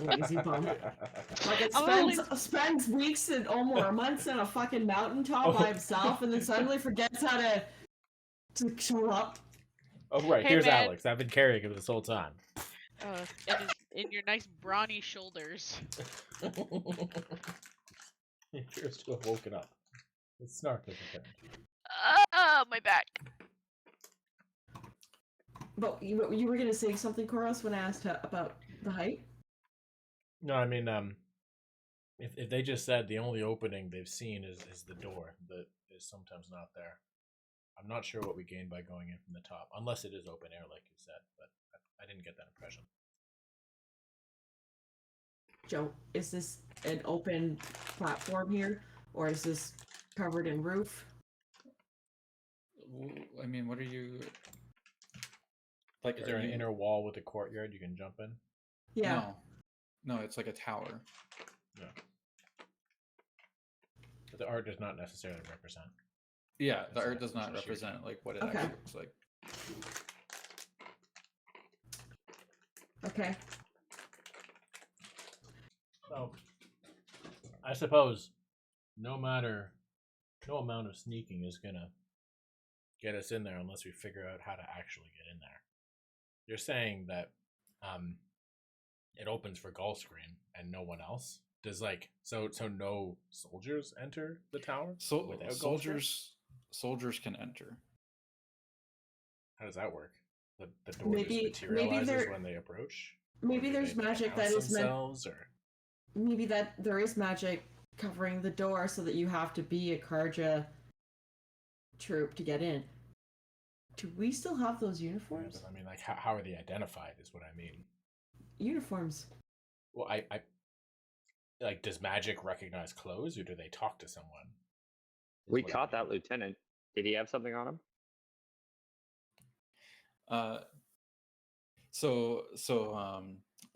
Lazy bum. Like it I'm only- spends weeks and or months on a fucking mountaintop Oh. by himself, and then suddenly forgets how to show up. Oh right, Hey, here's man. Alex. I've been carrying him this whole time. in your nice brawny shoulders. He appears to have woken up. His snark has returned. My back. But you were gonna say something, Koros, when I asked about the height. No, I mean, if they just said the only opening they've seen is the door that is sometimes not there, I'm not sure what we gain by going in from the top, unless it is open air, like you said. But I didn't get that impression. Joe, is this an open platform here, or is this covered in roof? I mean, what are you like? Is are there an you- inner wall with a courtyard you can jump in? Yeah. No, it's like a tower. No. But the art does not necessarily represent. Yeah, the It's art a- does not it's a sheer represent like what it Okay. actually looks like. Okay. So, I suppose no amount of sneaking is gonna get us in there unless we figure out how to actually get in there. You're saying that it opens for Gulfscreen and no one else? Does so no soldiers enter the tower? So without Gulfscreen? soldiers can enter. How does that work? The door Maybe- just materializes there- when they approach? Maybe Or do there's they, magic that announce is meant. themselves, or Maybe that there is magic covering the door so that you have to be a Karja troop to get in. Do we still have those yeah, uniforms? but I mean, how are they identified? Is what I mean. Uniforms. Well, I does magic recognize clothes, or do they talk to someone? Is We what I caught that mean. lieutenant. Did he have something on him?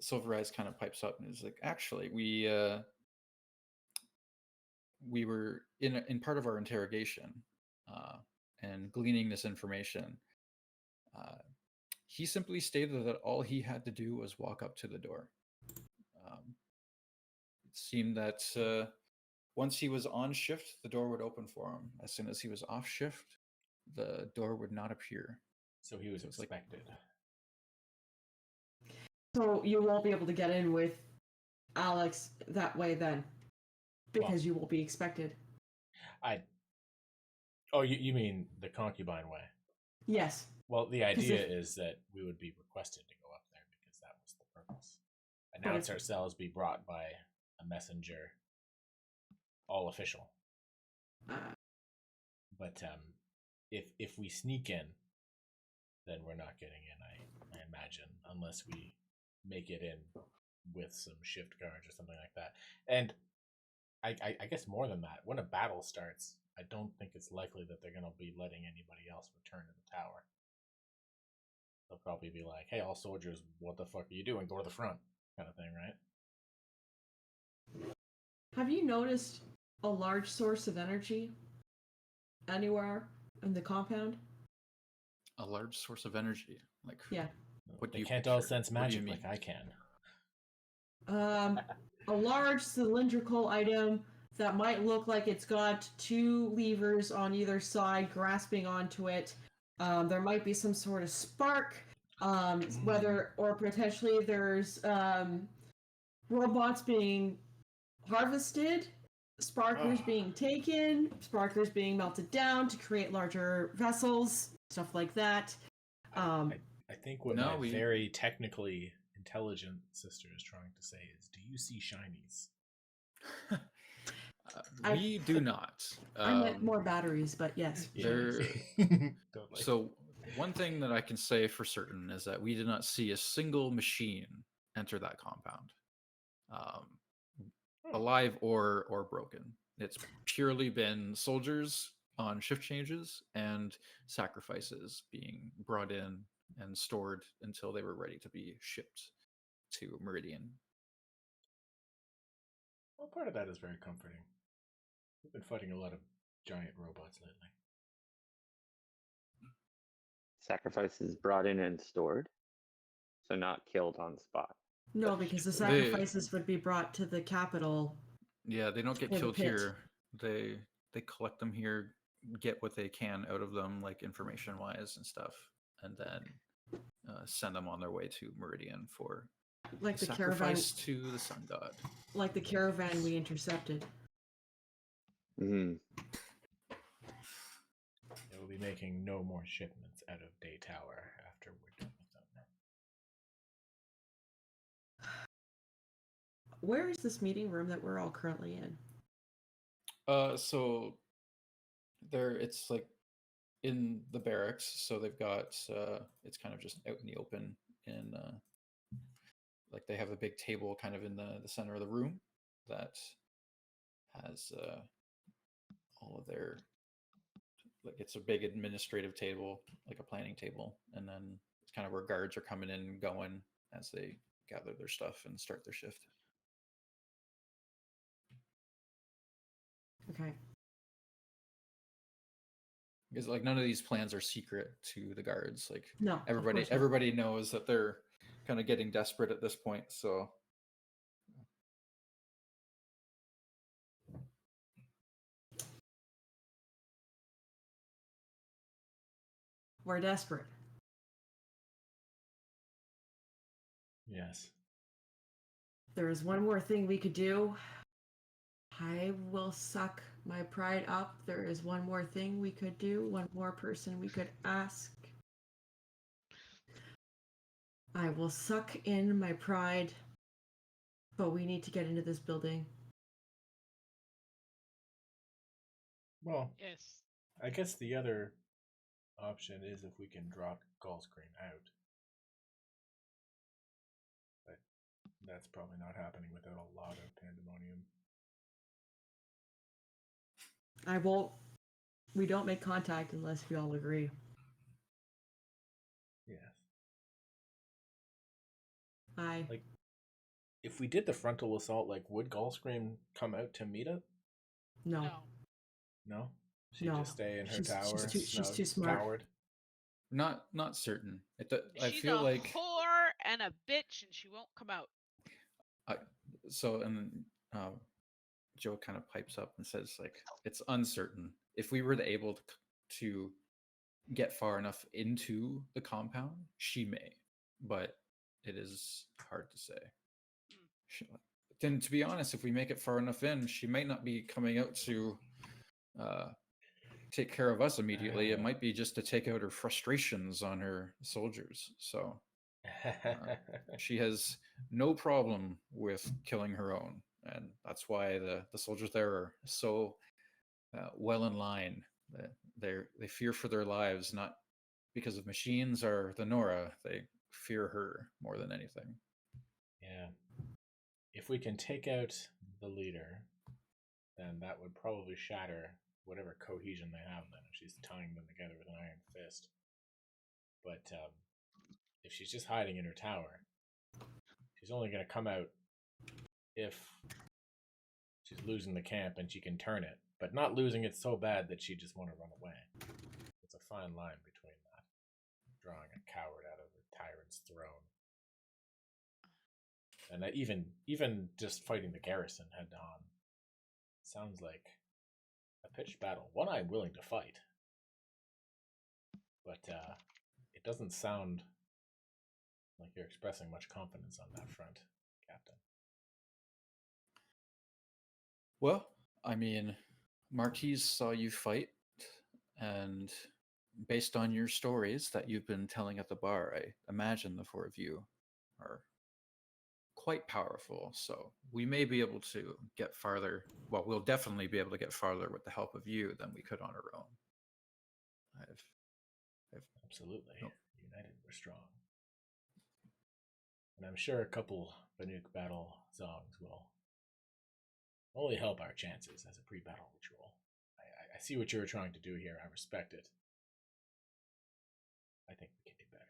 Silvereyes kind of pipes up and is like, actually, we were in part of our interrogation and gleaning this information. He simply stated that all he had to do was walk up to the door. It seemed that once he was on shift, the door would open for him. As soon as he was off shift, the door would not appear. So he was So it's like- expected. So you won't be able to get in with Alex that way then, because you will be expected. Oh, you mean the concubine way? Yes. Well, the 'Cause idea if- is that we would be requested to go up there because that was the purpose. But Announce if- ourselves, be brought by a messenger, all official. But if we sneak in, then we're not getting in. I imagine, unless we make it in with some shift guards or something like that. And I guess more than that, when a battle starts, I don't think it's likely that they're going to be letting anybody else return to the tower. They'll probably be like, "Hey, all soldiers, what the fuck are you doing? Go to the front," kind of thing, right? Have you noticed a large source of energy anywhere in the compound? A large source of energy. Like, Yeah. what do They you can't all picture? sense What do you magic mean? like I can. A large cylindrical item that might look like it's got two levers on either side grasping onto it. There might be some sort of spark, whether or potentially there's robots being harvested, sparkers being taken, sparkers being melted down to create larger vessels, stuff like that. I think what No, my we- very technically intelligent sister is trying to say is, do you see shinies? We do not. I meant more batteries, but yes. There. Totally. So one thing that I can say for certain is that we did not see a single machine enter that compound, alive or broken. It's purely been soldiers on shift changes and sacrifices being brought in and stored until they were ready to be shipped to Meridian. Well, part of that is very comforting. We've been fighting a lot of giant robots lately. Sacrifices brought in and stored, so not killed on spot. No, because the sacrifices would be brought to the capital. Yeah, they don't get Or the killed pit. here. They collect them here, get what they can out of them, like information wise and stuff, and then send them on their way to Meridian for Like the caravan, sacrifice to the sun god. like the caravan we intercepted. Mm-hmm. They will be making no more shipments out of Day Tower after we're done with them. Where is this meeting room that we're all currently in? So it's like in the barracks, so they've got it's kind of just out in the open, and like they have a big table kind of in the center of the room that has all of their, like, it's a big administrative table, like a planning table, and then it's kind of where guards are coming in and going as they gather their stuff and start their shift. Okay. Because like none of these plans are secret to the guards. Like No, of everybody course not. everybody knows that they're kind of getting desperate at this point. So We're desperate. Yes. There is one more thing we could do. I will suck my pride up. There is one more thing we could do. One more person we could ask. I will suck in my pride. But we need to get into this building. Well, Yes. I guess the other option is if we can drop Gallscreen out. But that's probably not happening without a lot of pandemonium. I won't. We don't make contact unless we all agree. Yes. Like, if we did the frontal assault, like, would Gallscream come out to meet us? no. No. No? She'd No. just stay in her She's tower. too smart. Coward. not certain. I She's feel a like whore and a bitch, and she won't come out. so, and Joe kind of pipes up and says, like, it's uncertain. If we were able to get far enough into the compound, she may, but it is hard to say. Then, to be honest, if we make it far enough in, she might not be coming out to take care of us immediately. It might be just to take out her frustrations on her soldiers. So she has no problem with killing her own, and that's why the soldiers there are so well in line. They fear for their lives, not because of machines or the Nora. They fear her more than anything. Yeah. If we can take out the leader, then that would probably shatter whatever cohesion they have then, if she's tying them together with an iron fist. But if she's just hiding in her tower, she's only going to come out if she's losing the camp and she can turn it, but not losing it so bad that she just want to run away. It's a fine line between that. Drawing a coward out of a tyrant's throne. And even just fighting the garrison head on sounds like a pitched battle. One I'm willing to fight. But it doesn't sound like you're expressing much confidence on that front, Captain. Well, I mean, Marquise saw you fight, and based on your stories that you've been telling at the bar, I imagine the four of you are quite powerful. So we may be able to get farther. Well, we'll definitely be able to get farther with the help of you than we could on our own. Absolutely. No. United, we're strong. And I'm sure a couple Banuk battle songs will only help our chances as a pre-battle ritual. I see what you were trying to do here. I respect it. I think we can do better.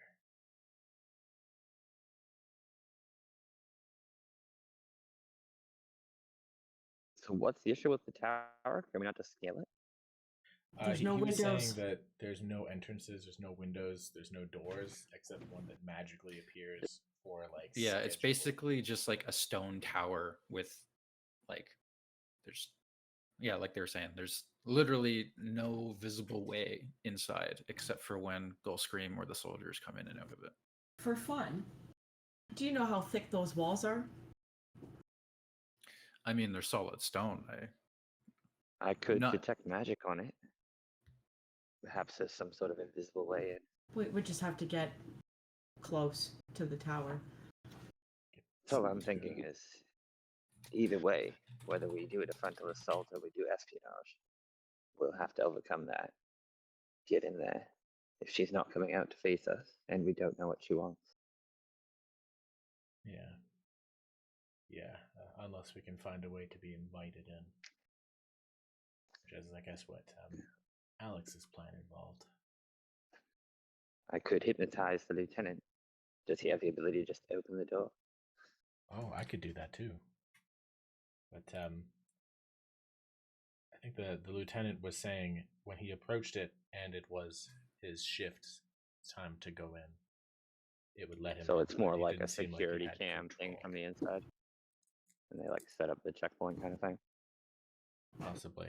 So what's the issue with the tower? Can we not just scale it? There's no he was windows. saying that there's no entrances, there's no windows, there's no doors, except one that magically appears for like. Yeah, it's scheduled- basically just like a stone tower with like like they were saying, there's literally no visible way inside except for when they'll scream or the soldiers come in and out of it. For fun, do you know how thick those walls are? I mean, they're solid stone. I could Not- detect magic on it. Perhaps there's some sort of invisible way in. We just have to get close to the tower. So what I'm thinking is, either way, whether we do a frontal assault or we do espionage, we'll have to overcome that. Get in there. If she's not coming out to face us, and we don't know what she wants. Yeah, unless we can find a way to be invited in. Which is, I guess, what Alex's plan involved. I could hypnotize the lieutenant. Does he have the ability to just open the door? Oh, I could do that too. But I think the lieutenant was saying when he approached it and it was his shift time to go in, it would let him. So in, it's but more it like a didn't seem like he security had cam thing control. from the inside. And they like set up the checkpoint kind of thing. Possibly.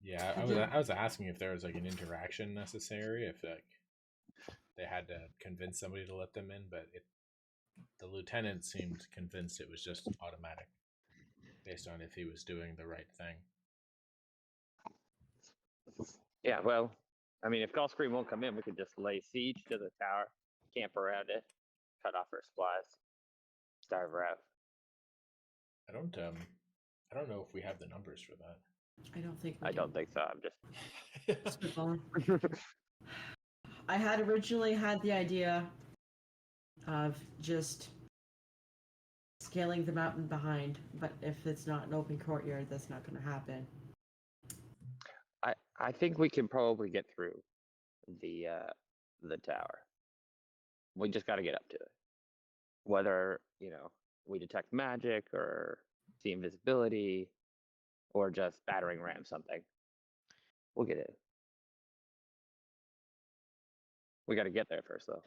Yeah, I was asking if there was like an interaction necessary, if like they had to convince somebody to let them in, but the lieutenant seemed convinced it was just automatic, based on if he was doing the right thing. Yeah, well, I mean, if Gulfstream won't come in, we could just lay siege to the tower, camp around it, cut off her supplies, starve her out. I don't know if we have the numbers for that. I don't think we I do. don't think so. I'm just. Spitballing. I had originally had the idea of just scaling the mountain behind, but if it's not an open courtyard, that's not going to happen. I think we can probably get through the tower. We just got to get up to it. Whether we detect magic or see invisibility, or just battering ram something, we'll get it. We got to get there first, though.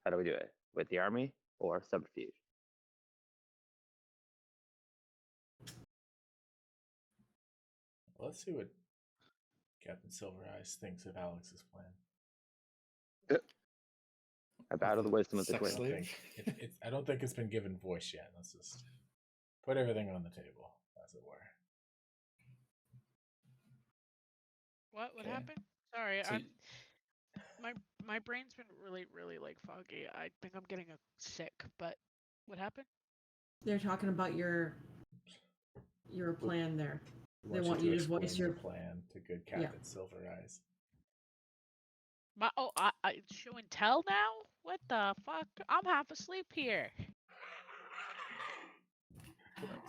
How do we do it? With the army or subterfuge? Let's see what Captain Silver Eyes thinks of Alex's plan. A battle of the wisdom of the Sex twin. slave? I don't think it's been given voice yet. Let's just put everything on the table, as it were. What Okay. happened? Sorry, So my brain's been really like foggy. I think I'm getting sick. But what happened? They're talking about your plan there. They I want you to explain voice your plan to good Captain Silver Eyes. I show and tell now? What the fuck? I'm half asleep here.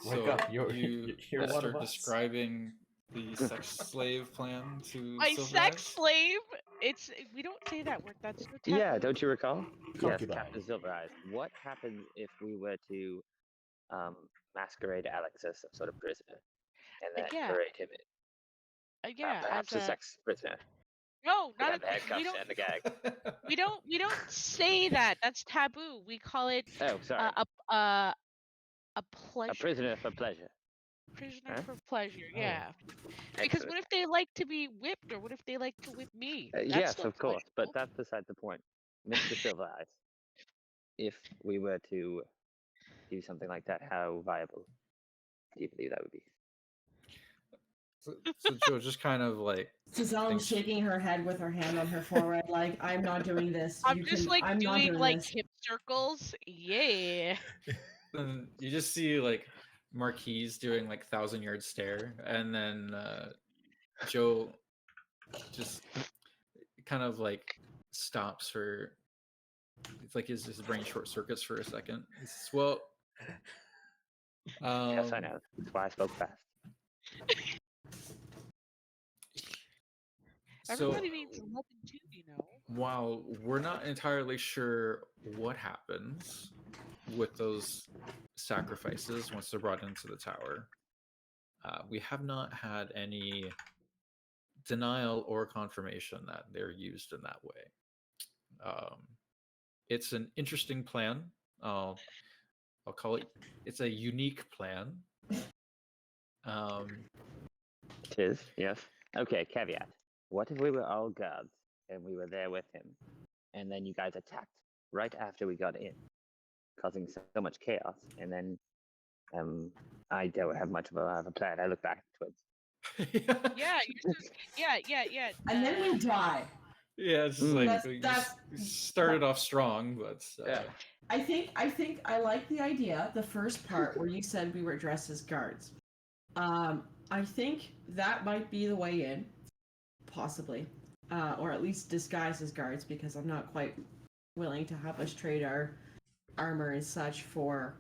Wake so up! You're one start of us. describing the sex slave plan to My Silver sex Eyes? slave? We don't say that word. That's so taboo. Yeah, don't you recall? Yes, Concubine. Captain Silver Eyes. What happens if we were to masquerade Alex as some sort of prisoner, and then Yeah. berate him. Yeah, Perhaps as a a sex prisoner. no, Could not have the we handcuffs don't and the gag. we don't say that. That's taboo. We call it Oh, sorry. a A pleasure. prisoner for pleasure. Prisoner Huh? for pleasure. Oh. Yeah. Because Excellent. what if they like to be whipped, or what if they like to whip me? That's Yes, still of course, but pleasurable. that's beside the point. Mr. Silver Eyes, if we were to do something like that, how viable do you believe that would be? So Joe just kind of like Suzelle thinks- shaking her head with her hand on her forehead, like, I'm not doing this. I'm just like I'm not doing doing like this. hip circles. Yeah. and you just see like Marquise doing like 1,000-yard stare, and then Joe just kind of like stops for it's like his brain short circuits for a second. He says, well, Yes, I know. That's why I spoke fast. So Everybody needs love and too, you know. while we're not entirely sure what happens with those sacrifices once they're brought into the tower, we have not had any denial or confirmation that they're used in that way. It's an interesting plan. I'll call it. It's a unique plan. It is, yes. Okay, caveat. What if we were all guards and we were there with him, and then you guys attacked right after we got in, causing so much chaos, and then I don't have much of a plan. I look back at Yeah, yeah. And then we die. Yeah, it's just Mm. like That's- you started off strong, but Yeah. I think I like the idea, the first part where you said we were dressed as guards. I think that might be the way in, possibly, or at least disguised as guards, because I'm not quite willing to have us trade our armor and such for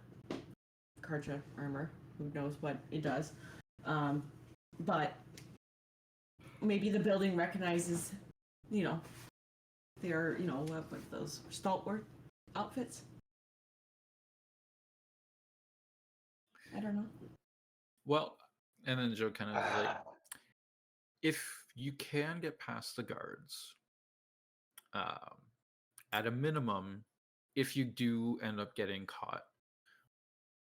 Karcha armor. Who knows what it does? But maybe the building recognizes, they're with those stalwart outfits. I don't know. well, and then Joe kind of like, if you can get past the guards, at a minimum, if you do end up getting caught,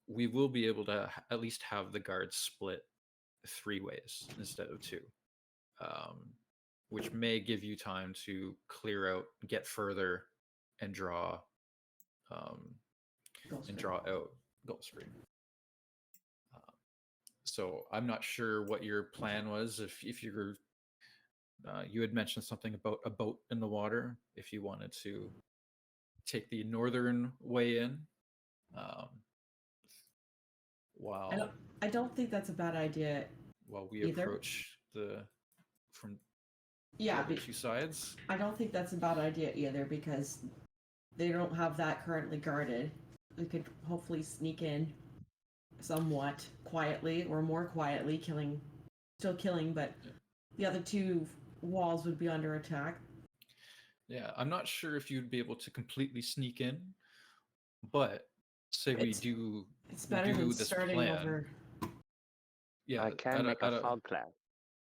we will be able to at least have the guards split 3 ways instead of 2, which may give you time to clear out, get further, and draw out Gulfstream. So I'm not sure what your plan was. If you're you had mentioned something about a boat in the water. If you wanted to take the northern way in, while I don't think that's a bad idea. we either. approach from Yeah, the other 2 sides. I don't think that's a bad idea either, because they don't have that currently guarded. We could hopefully sneak in somewhat quietly, or more quietly, still killing, but the other 2 walls would be under attack. Yeah, I'm not sure if you'd be able to completely sneak in, but say we It's- do It's better do than this starting plan. over. Yeah, I can make a fog cloud.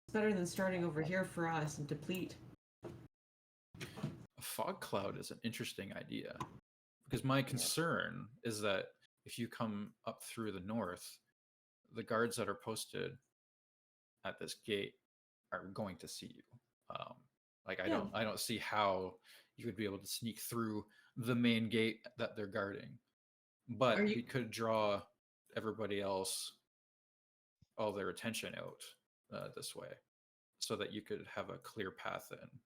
It's better than starting over here for us and deplete. a fog cloud is an interesting idea, because my concern is that if you come up through the north, the guards that are posted at this gate are going to see you. I don't see how you would be able to sneak through the main gate that they're guarding. But we could draw everybody else, all their attention out this way, so that you could have a clear path in.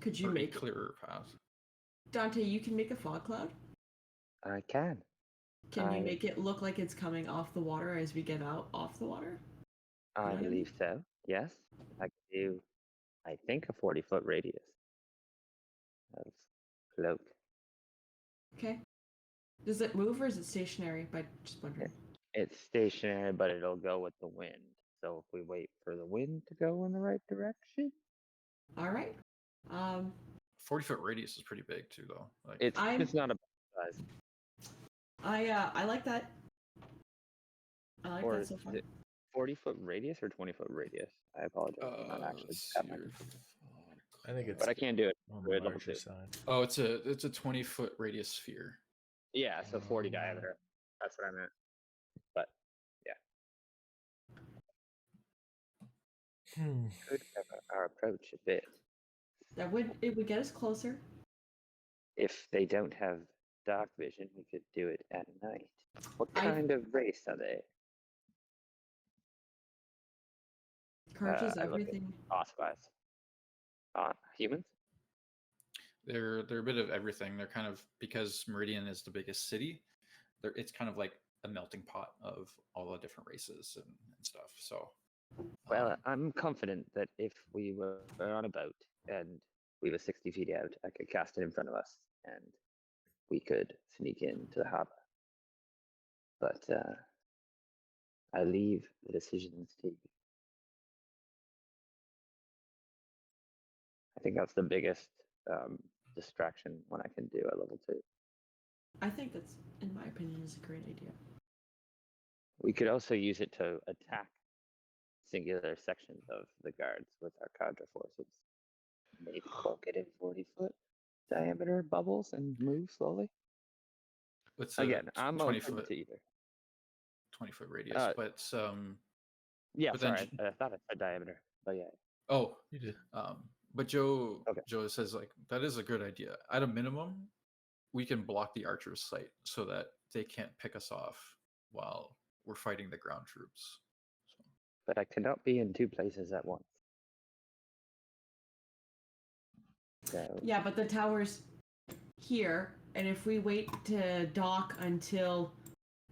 Could you or make a clearer path? Dante, you can make a fog cloud? I can. Can you make it look like it's coming off the water as we get out off the water? I Yeah. believe so. Yes. I can do, I think, a 40-foot radius of cloak. Okay. Does it move or is it stationary? By just wondering. It's stationary, but it'll go with the wind. So if we wait for the wind to go in the right direction, All right. 40-foot radius is pretty big too, though. Like, it's not a bad size. I like that. I like Or that so is far. it 40-foot radius or 20-foot radius? I apologize. I'm not actually Let's got see my. here. I think it's But I can't do it. on the Druid level larger 2. side. Oh, it's a 20-foot radius sphere. Yeah, so 40 diameter. That's what I meant. But could cover our approach a bit. It would get us closer. If they don't have dark vision, we could do it at night. What I- kind of race are they? Courage is I look at everything. Ossifies. Humans? They're a bit of everything. They're kind of, because Meridian is the biggest city, it's kind of like a melting pot of all the different races and stuff. So Well, I'm confident that if we were on a boat and we were 60 feet out, I could cast it in front of us and we could sneak into the harbor. But I leave the decisions to you. I think that's the biggest distraction one I can do at level 2. I think that's, in my opinion, is a great idea. We could also use it to attack singular sections of the guards with our cadre forces. Maybe poke it in 40-foot diameter bubbles and move slowly. it's Again, I'm 20 open foot to either. 20-foot radius, Uh, but Yeah, But then sorry, I thought it said diameter, but yeah. oh, You did. but Joe Okay. Joe says like that is a good idea. At a minimum, we can block the archer's sight so that they can't pick us off while we're fighting the ground troops. So, But I cannot be in 2 places at once. So Yeah, but the tower's here, and if we wait to dock until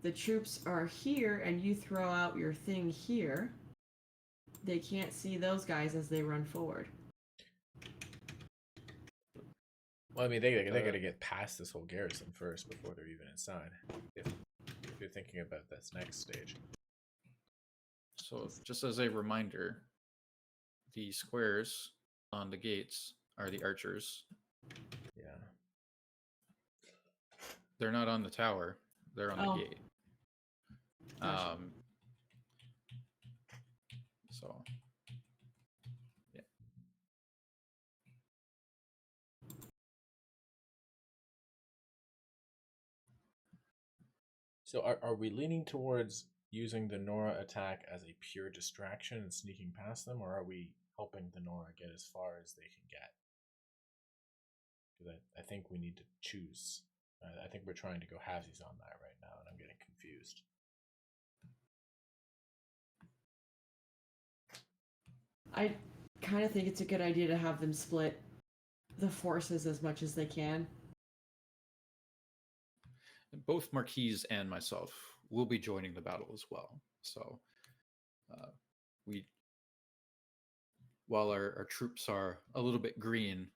the troops are here and you throw out your thing here, they can't see those guys as they run forward. Well, I mean, they got to get past this whole garrison first before they're even inside. If you're thinking about this next stage. so just as a reminder, the squares on the gates are the archers. Yeah. They're not on the tower. They're on Oh. the gate. Gotcha. So yeah. So are we leaning towards using the Nora attack as a pure distraction and sneaking past them, or are we helping the Nora get as far as they can get? Because I think we need to choose. I think we're trying to go halvesies on that right now, and I'm getting confused. I kind of think it's a good idea to have them split the forces as much as they can. Both Marquise and myself will be joining the battle as well. So while our troops are a little bit green,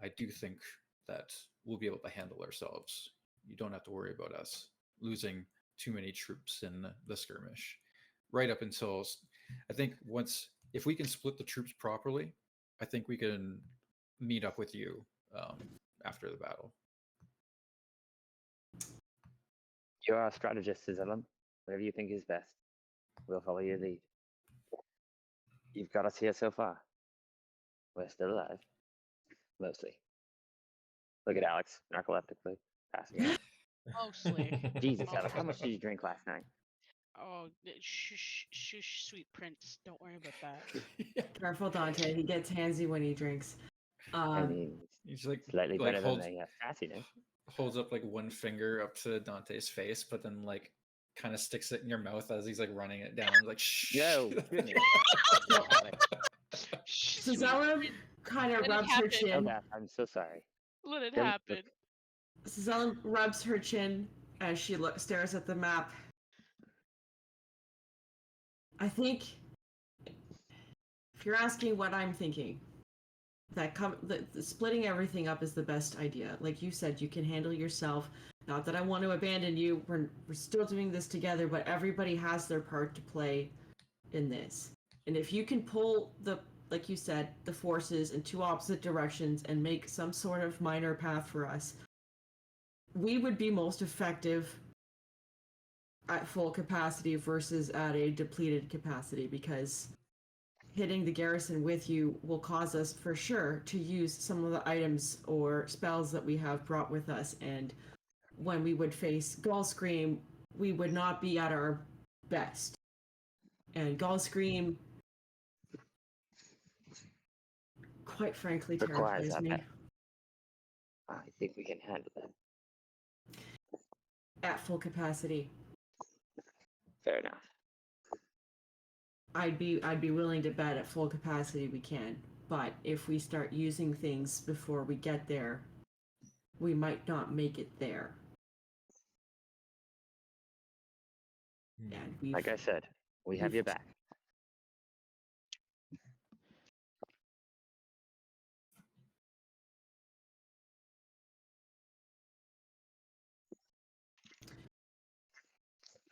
I do think that we'll be able to handle ourselves. You don't have to worry about us losing too many troops in the skirmish. Right up until, I think if we can split the troops properly, I think we can meet up with you after the battle. you're our strategist, Sizzlum. Whatever you think is best, we'll follow your lead. You've got us here so far. We're still alive. Mostly. Look at Alex, narcoleptically passing out. Mostly. Jesus, Alex, how much did you drink last night? Oh, shush, shush, sweet prince. Don't worry about that. Careful, Dante. He gets handsy when he drinks. I mean, He's like slightly better than holds, the sassiness. holds up like one finger up to Dante's face, but then like kind of sticks it in your mouth as he's like running it down. Like shh. No, goodness. Shh, So sweet Zella prince, kind of Let it rubs her happen. Oh, chin. Beth, I'm so sorry. let it Don't happen. look- Zella rubs her chin as she stares at the map. I think, if you're asking what I'm thinking, that the splitting everything up is the best idea. Like you said, you can handle yourself. Not that I want to abandon you. We're still doing this together, but everybody has their part to play in this. And if you can pull like you said, the forces in 2 opposite directions and make some sort of minor path for us, we would be most effective at full capacity versus at a depleted capacity, because hitting the garrison with you will cause us for sure to use some of the items or spells that we have brought with us, and when we would face Gull Scream, we would not be at our best. And Gull Scream, quite frankly, Requires terrifies that. me. I think we can handle that. At full capacity, Fair enough. I'd be willing to bet at full capacity we can. But if we start using things before we get there, we might not make it there. And Like I said, we have your back.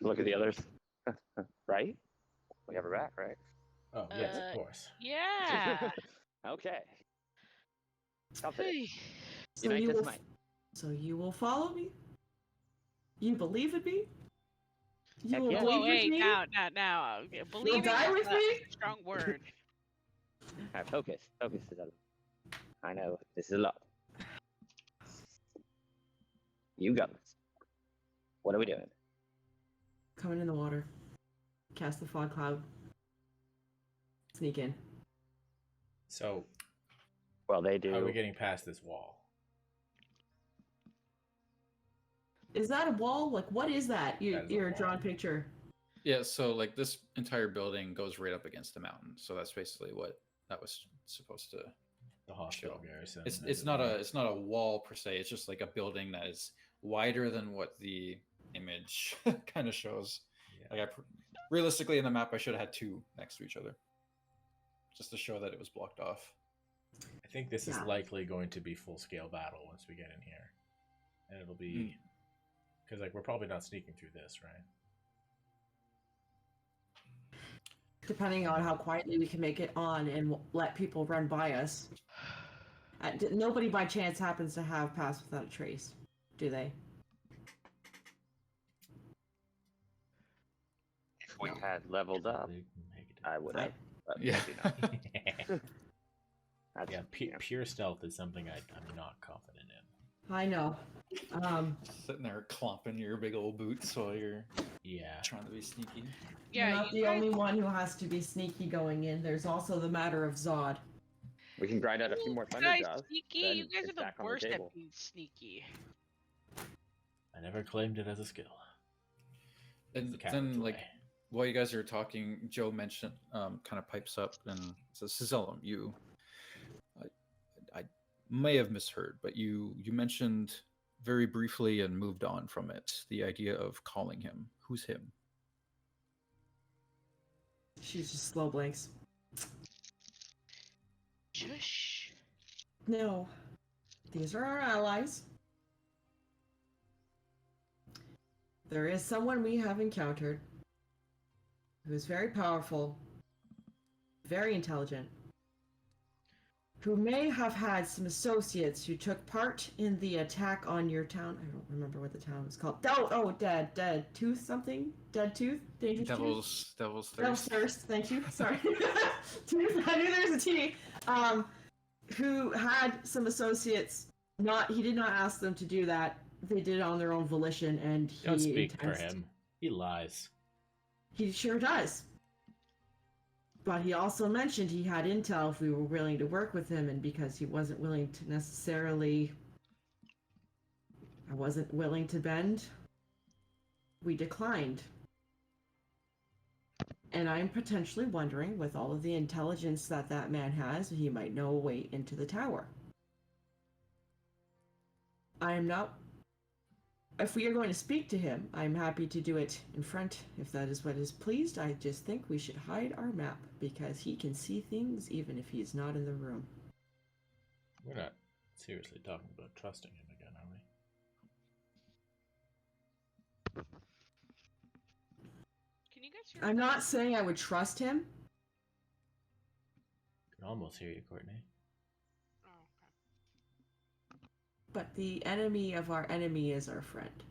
Look at the others. Right? We have her back, right? Oh, yes, of course. Yeah. Okay. Confident. Hey. So Unite you this will, might. so you will follow me? You believe in me? You Heck will yeah. bleed Whoa, with hey, me? now. Believing die is with a me? strong word. Alright, focus. Focus is up. I know. This is a lot. You got this. What are we doing? Coming in the water. Cast the fog cloud. Sneak in. So, Well, they do. how are we getting past this wall? Is that a wall? Like, what is that? That is a Your wall. drawn picture. Yeah, so like this entire building goes right up against the mountain. So that's basically what that was supposed to The hospital show. garrison. It's not a wall per se. It's just like a building that is wider than what the image kind of shows. Yeah. Like realistically in the map I should have had two next to each other. Just to show that it was blocked off. I think this is Yeah. likely going to be full-scale battle once we get in here. And it'll be... Because, like, we're probably not sneaking through this, right? Depending on how quietly we can make it on and let people run by us. Nobody by chance happens to have Pass Without a Trace, do they? If we No. had leveled up, They can make it. I would have. But Yeah. maybe not. That's, Yeah, you know. pure stealth is something I'm not confident in. I know. Sitting there clomping your big old boots while you're Yeah. trying to be sneaky. You're Yeah, not you the guys, only one who has to be sneaky going in. There's also the matter of Zod. We can grind out a few more thunder guys jaws. sneaky. then You guys it's are the back on worst at table. being sneaky. I never claimed it as a skill. And The coward's then like way. while you guys are talking, Joe mentioned kind of pipes up and says, Cizellum, you I may have misheard, but you mentioned very briefly and moved on from it the idea of calling him. Who's him? She's just slow blanks. Shush. No. These are our allies. There is someone we have encountered who is very powerful, very intelligent, who may have had some associates who took part in the attack on your town. I don't remember what the town was called. Dead Tooth something? Dead Tooth? Dangerous Tooth? Devil's Devil's Thirst. Thirst, thank you. Sorry. Tooth, I knew there was a T. Who had some associates. He did not ask them to do that. They did it on their own volition, and he Don't speak for intends- him. He lies. He sure does. But he also mentioned he had intel if we were willing to work with him, and because he wasn't willing to necessarily... I wasn't willing to bend, we declined. And I'm potentially wondering, with all of the intelligence that that man has, he might know a way into the tower. I am not... If we are going to speak to him, I'm happy to do it in front, if that is what is pleased. I just think we should hide our map, because he can see things even if he is not in the room. We're not seriously talking about trusting him again, are we? Can you guys hear I'm me? not saying I would trust him. I can almost hear you, Courtney. Oh, okay. But the enemy of our enemy is our friend.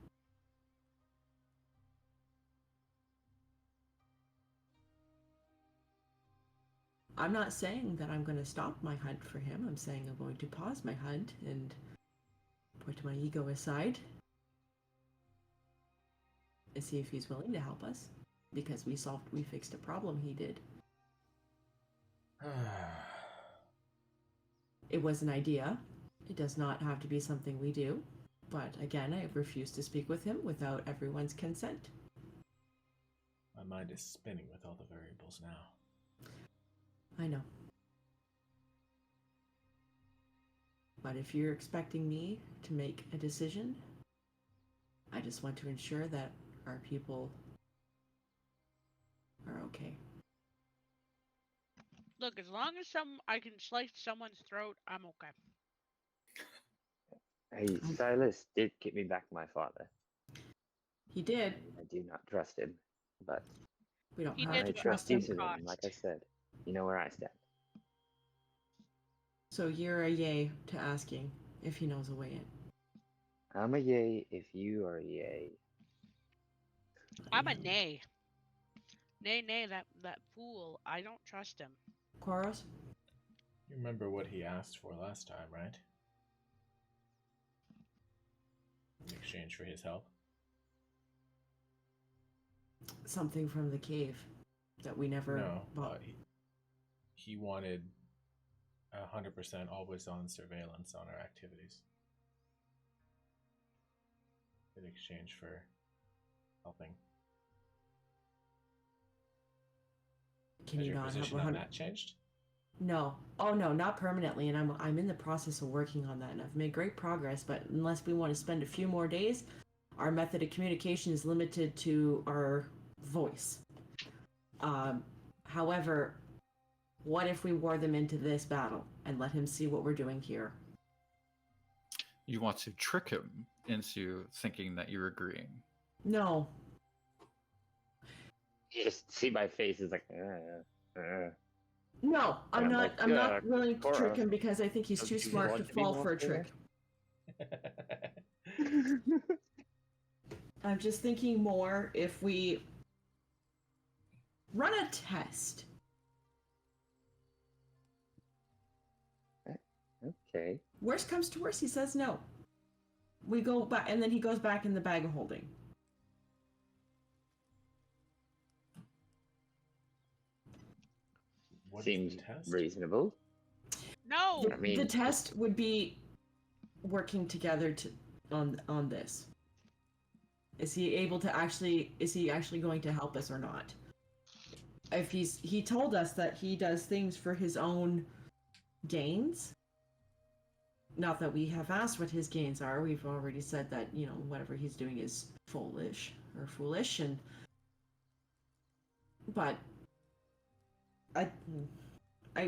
I'm not saying that I'm going to stop my hunt for him. I'm saying I'm going to pause my hunt and put my ego aside and see if he's willing to help us. Because we fixed a problem he did. It was an idea. It does not have to be something we do. But again, I refuse to speak with him without everyone's consent. My mind is spinning with all the variables now. I know. But if you're expecting me to make a decision, I just want to ensure that our people are okay. Look, as long as I can slice someone's throat, I'm okay. Hey, Silas did get me back my father. He did. I do not trust him, but We don't He have did to I at trust trust you him. to them. Like I cost. said, you know where I stand. So you're a yay to asking if he knows a way in. I'm a yay if you are a yay. I'm a nay. Nay, that fool. I don't trust him. Koros? You remember what he asked for last time, right? In exchange for his help? Something from the cave that we never No, bought. he wanted 100% always on surveillance on our activities in exchange for helping. Can Has you your not have position on 100? that changed? No. Oh no, not permanently. And I'm in the process of working on that, and I've made great progress. But unless we want to spend a few more days, our method of communication is limited to our voice. However, what if we wore them into this battle and let him see what we're doing here? You want to trick him into thinking that you're agreeing. No. You just see my face is like, No, I'm And I'm not. like, I'm "Yeah, not willing to trick Koros, him because I think he's don't too you smart to want to be fall more for a clear?" trick. I'm just thinking more if we run a test. Okay. Worst comes to worst, he says no. We go back, and then he goes back in the bag of holding. What's Seems the test? reasonable. No. The, I mean, the test would be working together on this. Is he actually going to help us or not? If he told us that he does things for his own gains. Not that we have asked what his gains are. We've already said that, whatever he's doing is foolish, and but I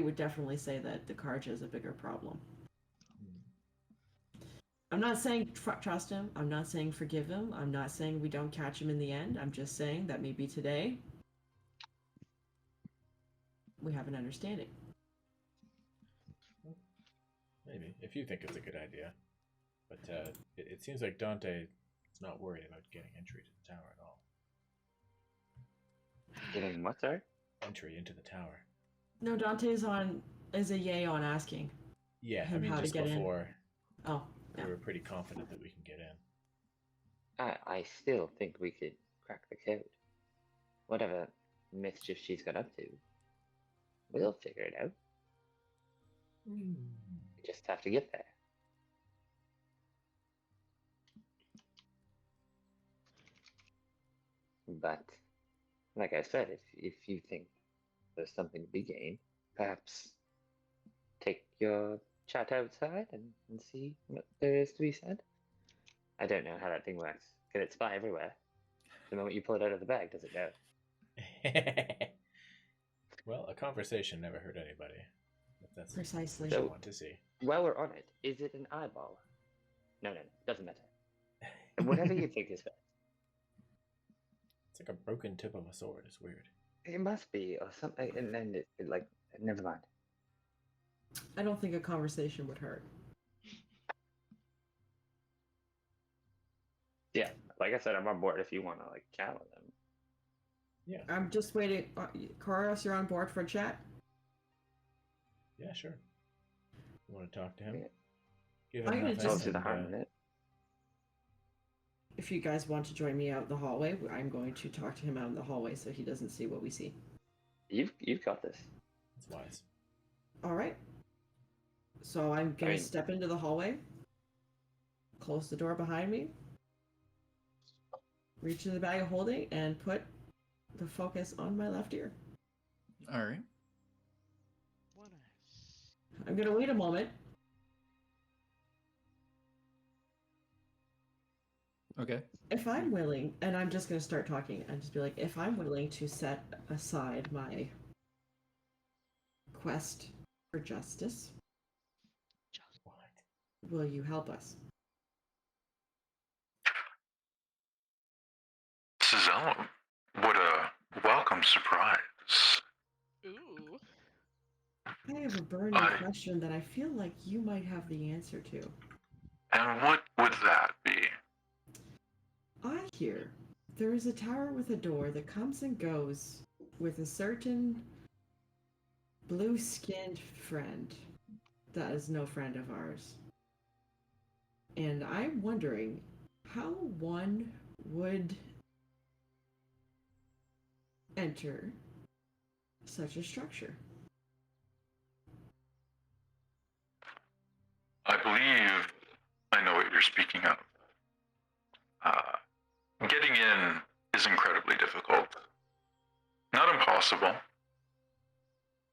would definitely say that the Karja is a bigger problem. I'm not saying trust him. I'm not saying forgive him. I'm not saying we don't catch him in the end. I'm just saying that maybe today we have an understanding. Maybe, if you think it's a good idea. But it seems like Dante is not worried about getting entry to the tower at all. getting what, sorry? Entry into the tower. No, Dante is a yay on asking. Yeah, him I mean, how to just get in. before, Oh, we yeah. were pretty confident that we can get in. I still think we could crack the code. Whatever mischief she's got up to, we'll figure it out. We just have to get there. But, like I said, if you think there's something to be gained, perhaps take your chat outside and see what there is to be said. I don't know how that thing works. Can it spy everywhere? The moment you pull it out of the bag, does it know? Well, a conversation never hurt anybody. If that's Precisely. what you So- want to see. While we're on it, is it an eyeball? No, doesn't matter. Whatever you think is fair. It's like a broken tip of a sword. It's weird. It must be, or something, and then it like, never mind. I don't think a conversation would hurt. Yeah, like I said, I'm on board if you want to like chat with him. Yeah. I'm just waiting. Koros, you're on board for a chat? Yeah, sure. You want to talk to him? Yeah. Give I'm him gonna nothing. Don't just- see the and, harm in it. If you guys want to join me out in the hallway, I'm going to talk to him out in the hallway so he doesn't see what we see. You've got this. It's wise. All right. So I'm gonna mean- step into the hallway, close the door behind me, reach in the bag of holding, and put the focus on my left ear. All right. What a... I'm gonna wait a moment. Okay. If I'm willing, and I'm just gonna start talking, and just be like, if I'm willing to set aside my quest for justice, What? will you help us? Ellen, what a welcome surprise. Ooh. I have a burning question that I feel like you might have the answer to. And what would that be? I hear there is a tower with a door that comes and goes with a certain blue-skinned friend that is no friend of ours. And I'm wondering how one would enter such a structure. I believe I know what you're speaking of. Getting in is incredibly difficult. Not impossible,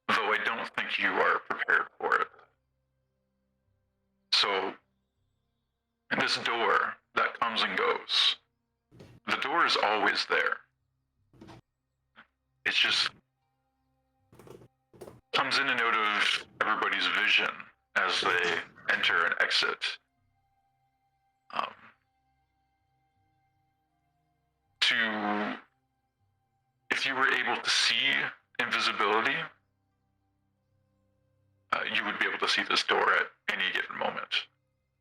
though I don't think you are prepared for it. So, this door that comes and goes, the door is always there. It just comes in and out of everybody's vision as they enter and exit. If you were able to see invisibility, you would be able to see this door at any given moment.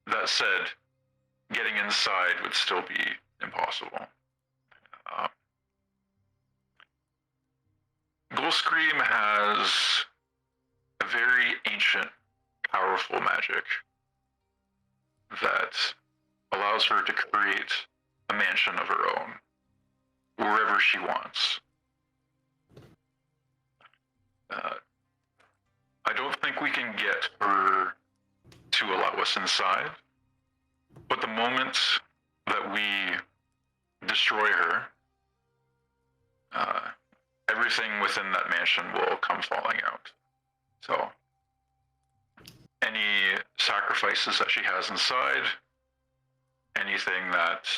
That said, getting inside would still be impossible. Gulfscream has a very ancient, powerful magic that allows her to create a mansion of her own, wherever she wants. I don't think we can get her to allow us inside, but the moment that we destroy her, everything within that mansion will come falling out. So, any sacrifices that she has inside, anything that,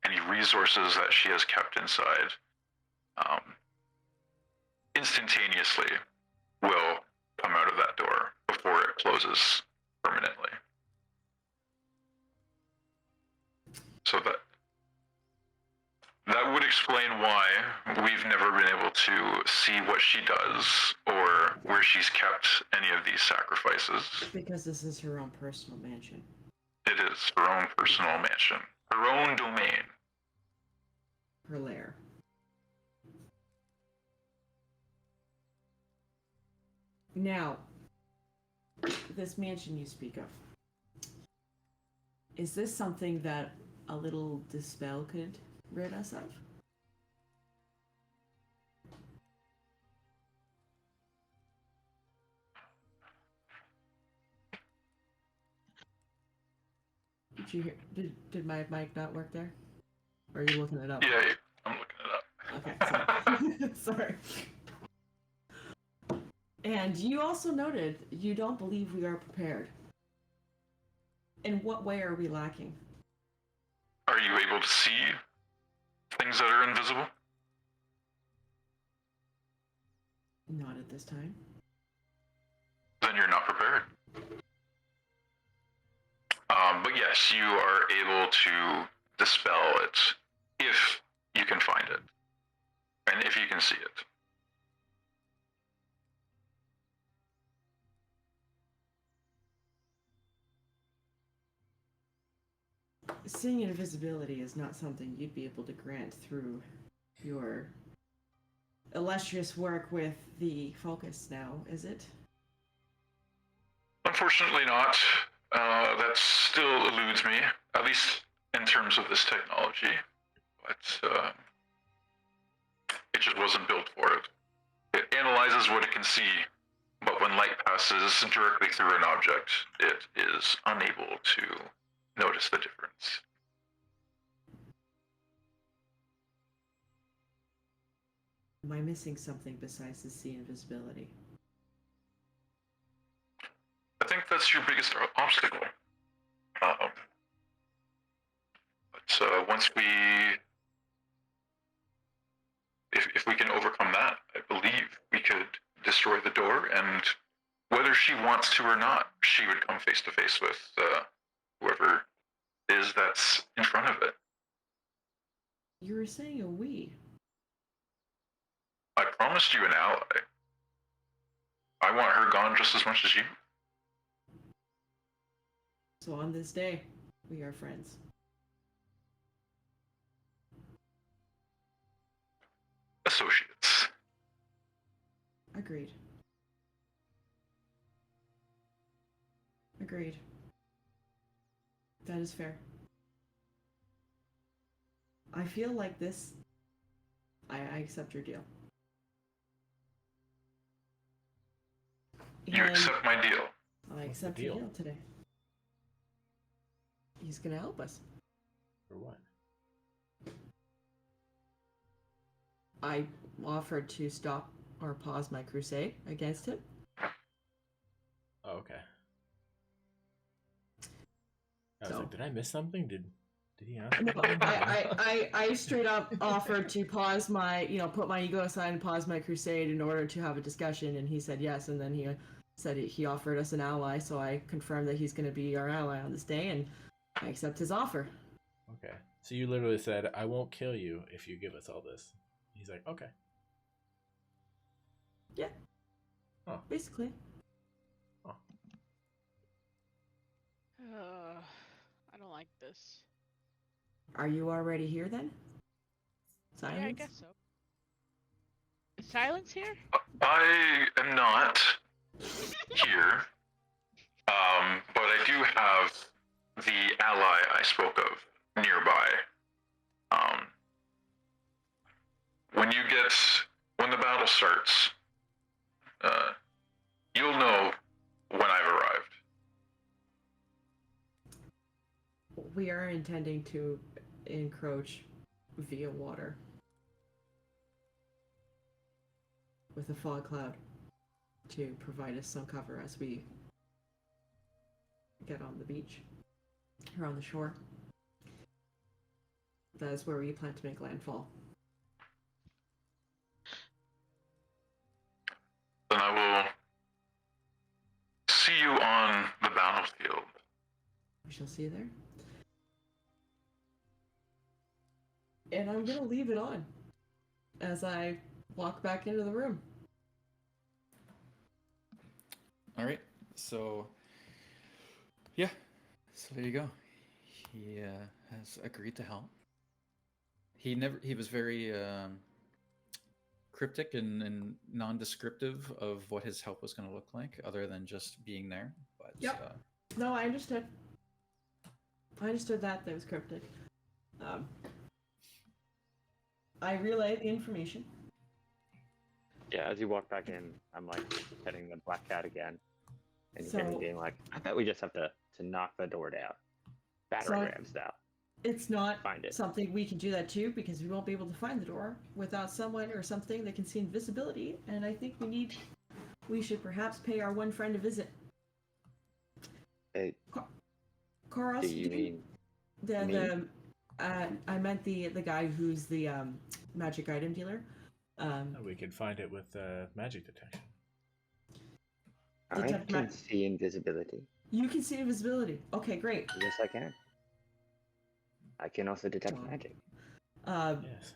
any resources that she has kept inside, instantaneously will come out of that door before it closes permanently. So that would explain why we've never been able to see what she does or where she's kept any of these sacrifices. Because this is her own personal mansion. It is her own personal mansion, her own domain. Her lair. Now, this mansion you speak of, is this something that a little dispel could rid us of? Did you hear? Did my mic not work there? Or are you looking it up? Yeah, I'm looking it up. Okay, sorry. And you also noted you don't believe we are prepared. In what way are we lacking? Are you able to see things that are invisible? Not at this time. Then you're not prepared. But yes, you are able to dispel it if you can find it, and if you can see it. seeing invisibility is not something you'd be able to grant through your illustrious work with the Focus now, is it? Unfortunately not. That still eludes me, at least in terms of this technology. But it just wasn't built for it. It analyzes what it can see, but when light passes directly through an object, it is unable to notice the difference. Am I missing something besides the see invisibility? I think that's your biggest obstacle. But once if we can overcome that, I believe we could destroy the door, and whether she wants to or not, she would come face to face with whoever it is that's in front of it. You were saying a we. I promised you an ally. I want her gone just as much as you. So on this day, we are friends. Associates. Agreed. Agreed. That is fair. I feel like this. I accept your deal. You And accept my deal. I accept your deal today. He's gonna help us. For what? I offered to stop or pause my crusade against him. Oh, okay. I was So- like, did I miss something? Did he ask? No, me? I straight up offered to pause my, put my ego aside and pause my crusade in order to have a discussion, and he said yes, and then he said he offered us an ally, so I confirmed that he's going to be our ally on this day, and I accept his offer. Okay. So you literally said, I won't kill you if you give us all this. He's like, okay. Yeah. Oh. Basically. Oh. I don't like this. Are you already here then? Silence? Yeah, I guess so. Is Silence here? I am not here, but I do have the ally I spoke of nearby. When the battle starts, you'll know when I've arrived. We are intending to encroach via water. With a fog cloud to provide us some cover as we get on the beach or on the shore. That is where we plan to make landfall. Then I will see you on the battlefield. We shall see you there. And I'm gonna leave it on as I walk back into the room. All right. So, yeah. So there you go. He has agreed to help. He was very cryptic and non-descriptive of what his help was going to look like, other than just being there. But Yep. No, I understood. I understood that was cryptic. I relayed the information. Yeah, as you walk back in, I'm like petting the black cat again, and So- Kenny being like, "I bet we just have to knock the door down, battering ram style." It's not Find it. something we can do that too, because we won't be able to find the door without someone or something that can see invisibility. And I think we should perhaps pay our one friend a visit. Hey, Koros, do you mean I meant the guy who's the magic item dealer. We could find it with magic detection. I Detect can ma- see invisibility? You can see invisibility. Okay, great. Yes, I can. I can also detect Wow. magic. Yes.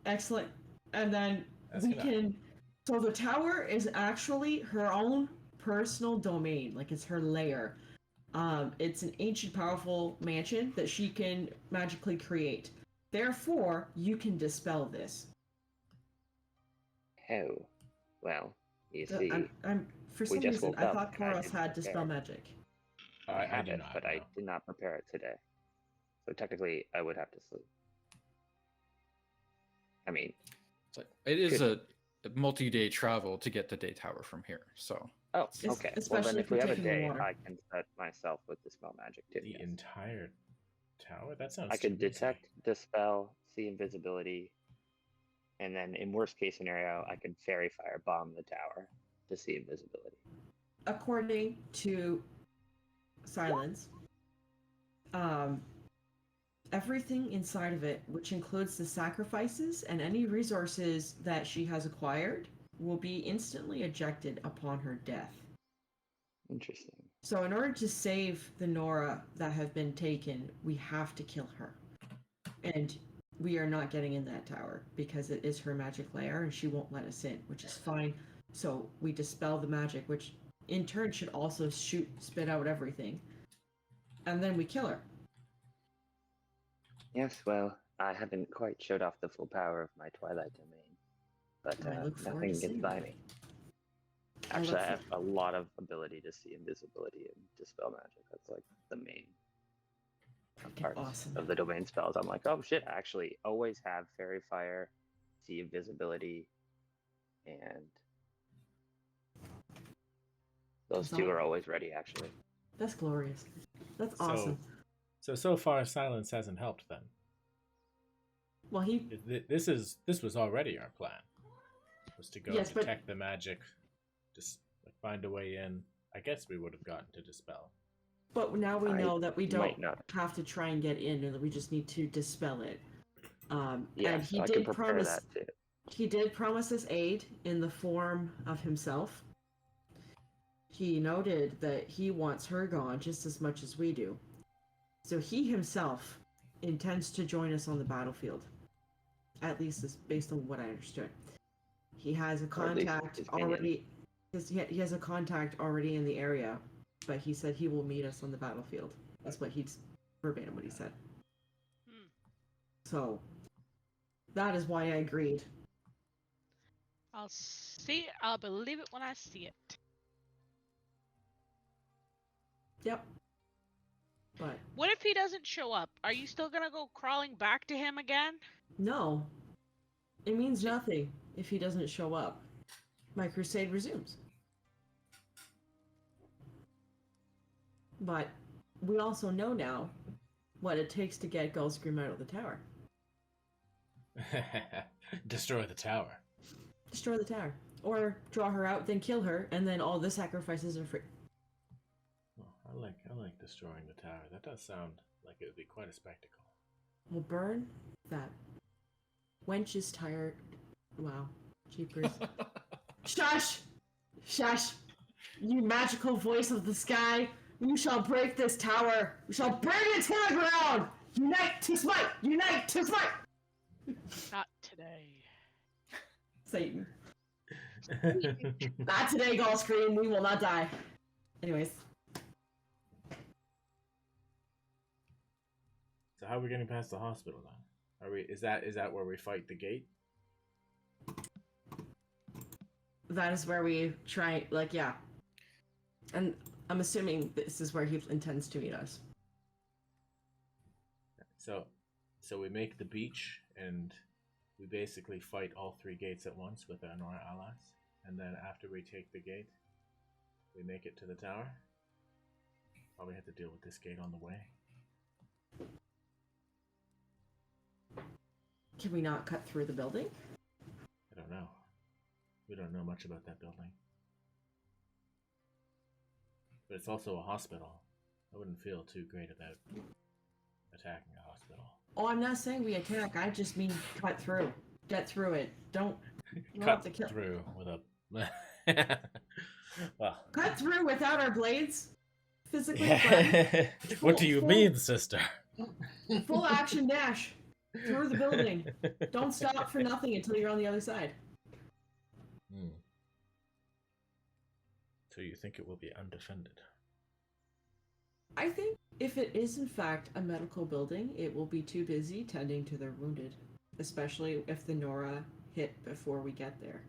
Excellent. And then That's we good. can. So the tower is actually her own personal domain. Like it's her lair. It's an ancient, powerful mansion that she can magically create. Therefore, you can dispel this. Oh, well, you The- see, I'm for we some just reason woke I up thought and I Koros didn't had prepare. dispel magic. I I have do it, not. but No. I did not prepare it today. So technically, I would have to sleep. I mean, It's like, it is Could- a multi-day travel to get to Day Tower from here. So oh, Es- okay. Well, especially then if if we we're have a taking the day, water. I can set myself with dispel magic too. The yes. entire tower? That sounds I too could easy. detect, dispel, see invisibility, and then in worst case scenario, I could fairy fire bomb the tower to see invisibility. According to Silence, everything inside of it, which includes the sacrifices and any resources that she has acquired, will be instantly ejected upon her death. Interesting. So, in order to save the Nora that have been taken, we have to kill her. And we are not getting in that tower because it is her magic lair and she won't let us in, which is fine. So, we dispel the magic, which in turn should also spit out everything. And then we kill her. Yes, well, I haven't quite showed off the full power of my Twilight domain, but I look forward to nothing gets seeing by that. me. I Actually, look I for- have a lot of ability to see invisibility and dispel magic. That's like the main Freaking parts awesome. of the domain spells. I'm like, oh shit, I actually always have fairy fire, see invisibility, and those That's two all- are always ready. Actually, That's glorious. That's awesome. So far, silence hasn't helped. Then Well, he this was already our plan. Was to go Yes, but- detect the magic, just like, find a way in. I guess we would have gotten to dispel. But now we I know that we might don't not. have to try and get in, and that we just need to dispel it. And Yes, he I did can prepare promise. that too. He did promise us aid in the form of himself. He noted that he wants her gone just as much as we do. So he himself intends to join us on the battlefield. At least is based on what I understood. He has a Or at least contact his minion. already. He has a contact already in the area, but he said he will meet us on the battlefield. That's what he's verbatim what he said. Hmm. So that is why I agreed. I'll believe it when I see it. Yep. But What if he doesn't show up? Are you still gonna go crawling back to him again? no, it means nothing if he doesn't show up. My crusade resumes. But we also know now what it takes to get Gullscream out of the tower. Destroy the tower. Destroy the tower. Or draw her out, then kill her, and then all the sacrifices are free. Well, I like destroying the tower. That does sound like it would be quite a spectacle. We'll burn that. Wench is tired. Wow. Jeepers. Shush! Shush! You magical voice of the sky! You shall break this tower! You shall burn it to the ground! Unite to smite! Unite to smite! Not today. Satan. Not today, Gullscream. We will not die. Anyways. So how are we getting past the hospital then? Are we? Is that where we fight the gate? That is where we try, like, yeah. And I'm assuming this is where he intends to meet us. So we make the beach and we basically fight all three gates at once with our Nora allies, and then after we take the gate, we make it to the tower. Probably have to deal with this gate on the way. Can we not cut through the building? I don't know. We don't know much about that building. But it's also a hospital. I wouldn't feel too great about attacking a hospital. Oh, I'm not saying we attack. I just mean cut through. Get through it. Don't you don't Cut have to kill. through with a... well... Cut through without our blades. Physically, Yeah. What do you Full- mean, sister? full action dash through the building. Don't stop for nothing until you're on the other side. Hmm. So you think it will be undefended? I think if it is in fact a medical building, it will be too busy tending to their wounded, especially if the Nora hit before we get there.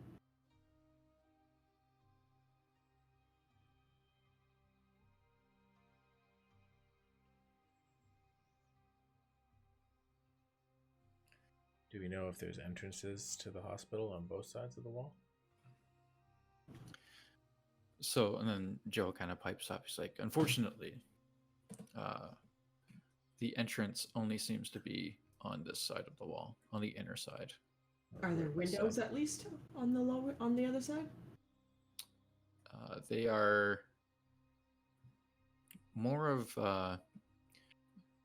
Do we know if there's entrances to the hospital on both sides of the wall? So, and then Joe kind of pipes up. He's like, unfortunately, the entrance only seems to be on this side of the wall, on the inner side. Are there windows at least on the other side? They are more of,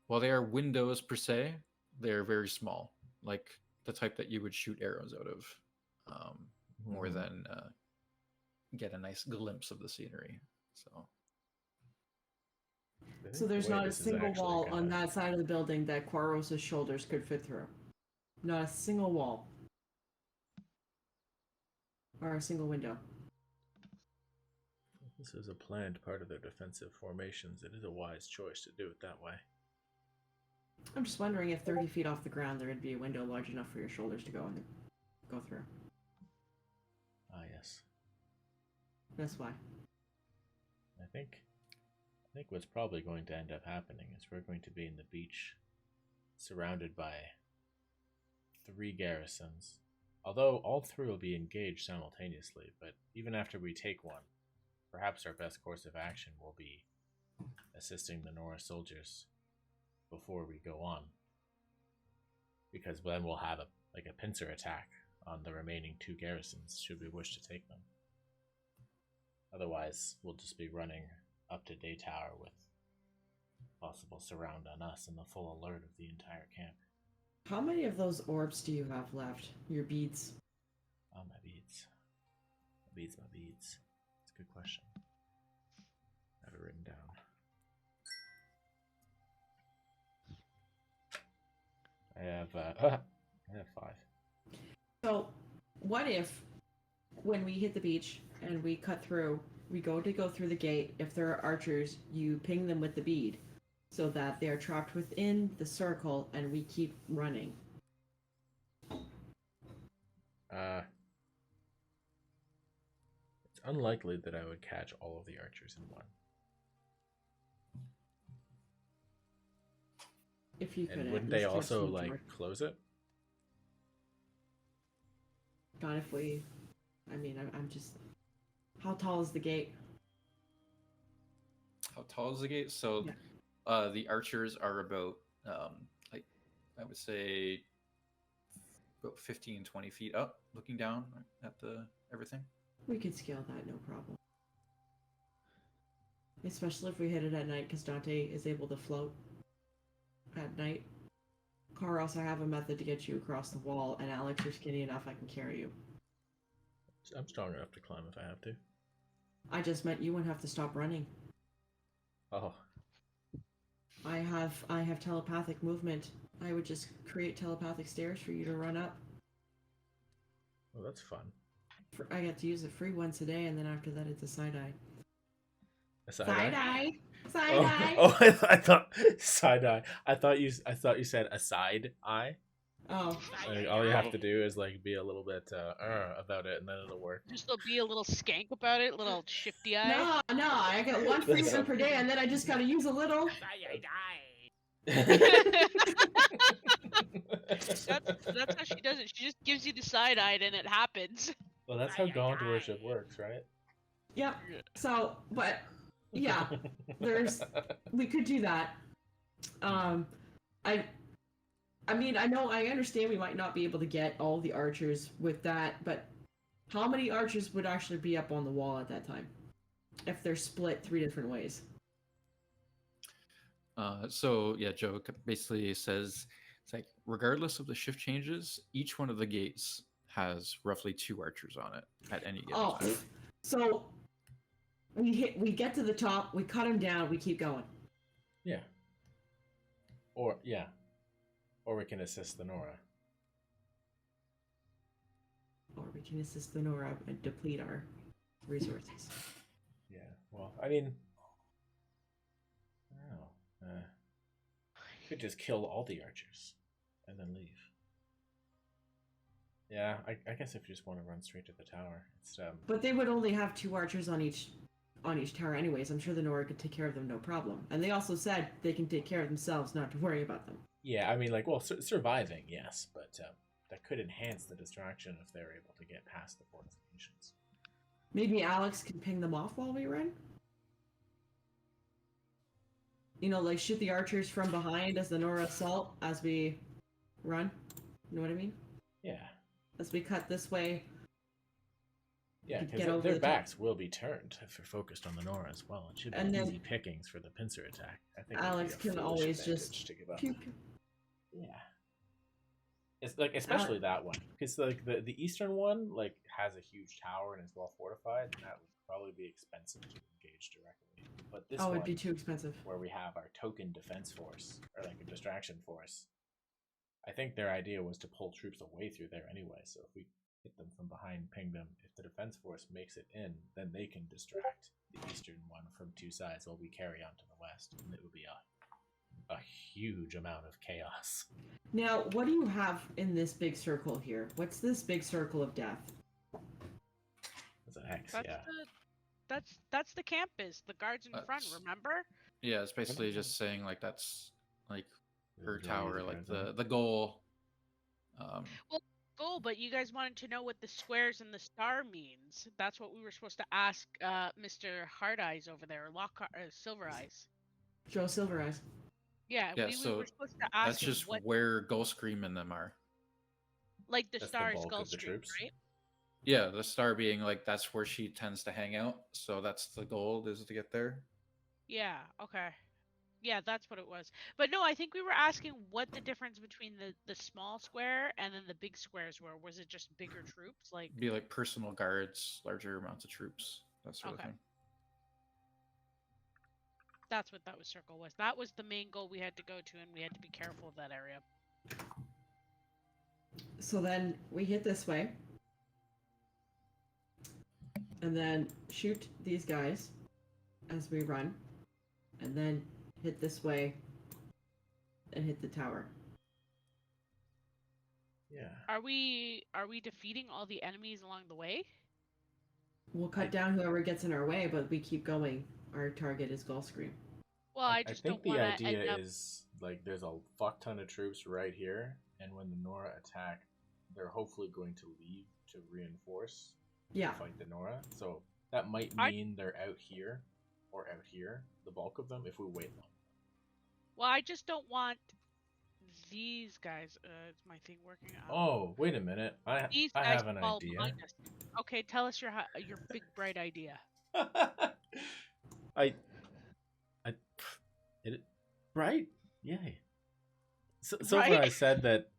well, they are windows per se. They're very small, like the type that you would shoot arrows out of, more than get a nice glimpse of the scenery. So there's not a single wall on that side of the building that Quaros' shoulders could fit through. Not a single wall. Or a single window. This is a planned part of their defensive formations. It is a wise choice to do it that way. I'm just wondering if 30 feet off the ground there would be a window large enough for your shoulders to go through. Ah, yes. That's why. I think what's probably going to end up happening is we're going to be in the beach, surrounded by 3 garrisons. Although all 3 will be engaged simultaneously, but even after we take one, perhaps our best course of action will be assisting the Nora soldiers before we go on. Because then we'll have a pincer attack on the remaining 2 garrisons, should we wish to take them. Otherwise, we'll just be running up to Day Tower with possible surround on us and the full alert of the entire camp. How many of those orbs do you have left? Your beads? Oh, my beads. My beads. That's a good question. I have it written down. I have 5. So, what if, when we hit the beach and we cut through, we go through the gate, if there are archers, you ping them with the bead, so that they are trapped within the circle and we keep running? It's unlikely that I would catch all of the archers in one. If you could. And wouldn't they also, close it? Not if we... I mean, I'm just... How tall is the gate? How tall is the gate? So, yeah. The archers are about, I would say, about 15, 20 feet up, looking down at everything. We could scale that, no problem. Especially if we hit it at night, because Dante is able to float at night. Carlos, I have a method to get you across the wall, and Alex, you're skinny enough, I can carry you. I'm strong enough to climb if I have to. I just meant you wouldn't have to stop running. Oh. I have telepathic movement. I would just create telepathic stairs for you to run up. Well, that's fun. I get to use it free once a day, and then after that, it's a side-eye. A side-eye? Side-eye! Oh, I thought side-eye. I thought you said a side-eye. Oh. Like, all you have to do is be a little bit about it, and then it'll work. Just be a little skank about it, little shifty eye. No, I get 1 free one per day, and then I just gotta use a little. That's how she does it. She just gives you the side-eyed and it happens. Well, that's how Gaunt worship works, right? Yep. So, but yeah, we could do that. I mean, I understand we might not be able to get all the archers with that, but how many archers would actually be up on the wall at that time? If they're split 3 different ways. So yeah, Joe basically says, it's like, regardless of the shift changes, each one of the gates has roughly 2 archers on it at any given time. So we get to the top, we cut them down, we keep going. Yeah. Or we can assist the Nora. Or we can assist the Nora and deplete our resources. Yeah, well, I mean, I don't know. Could just kill all the archers and then leave. Yeah, I guess if you just want to run straight to the tower, it's But they would only have 2 archers on each tower anyways. I'm sure the Nora could take care of them no problem. And they also said they can take care of themselves, not to worry about them. yeah. I mean, like, well, surviving, yes, but that could enhance the distraction if they're able to get past the fortifications. Maybe Alex can ping them off while we run? You know, like shoot the archers from behind as the Nora assault as we run. You know what I mean? Yeah, As we cut this way. yeah, Get because over their the top. backs will be turned if you're focused on the Nora as well. It should be And then easy pickings for the pincer attack. I think it would Alex be a can foolish always advantage just to give up. pew, pew. Yeah. It's like especially that one because like the eastern one like has a huge tower and is well fortified, and that would probably be expensive to engage directly. But this Oh, one, it'd be too expensive. where we have our token defense force or like a distraction force, I think their idea was to pull troops away through there anyway. So if we hit them from behind, ping them, if the defense force makes it in, then they can distract the eastern one from 2 sides while we carry on to the west, and it would be a huge amount of chaos. Now, what do you have in this big circle here? What's this big circle of death? That's an X, That's yeah. that's the campus, the guards in front. That's- Remember? Yeah, it's basically just saying like that's like her Majority of tower, the like guards on it. the goal. Goal, but you guys wanted to know what the squares and the star means. That's what we were supposed to ask Mr. Hard Eyes over there, Silver Eyes. Joe Silvereyes. Yeah, Yeah, we so were supposed to ask That's him just what, where Gulfscream and them are. like the That's the star is bulk of the Gulfstream, troops. right? Yeah, the star being like that's where she tends to hang out. So that's the goal is to get there. Yeah. Okay. Yeah, that's what it was. But no, I think we were asking what the difference between the small square and then the big squares were. Was it just bigger troops? Like, Be like personal guards, larger amounts of troops, that sort Okay. of thing. that's what that was circle was. That was the main goal we had to go to, and we had to be careful of that area. So then we hit this way. And then shoot these guys as we run. And then hit this way and hit the tower. Yeah. Are we defeating all the enemies along the way? We'll cut down whoever gets in our way, but we keep going. Our target is Gulfscream. Well, I just think don't the want to idea end up. is like there's a fuck ton of troops right here, and when the Nora attack, they're hopefully going to leave to reinforce Yeah. to fight the Nora. So that might mean they're out here or out here, the bulk of them, if we wait long. Well, I just don't want these guys. Is my thing working out? Oh, wait a minute. These I guys have an fall idea. behind us. Okay, tell us your big bright idea. Right? Yay. So Right? I said that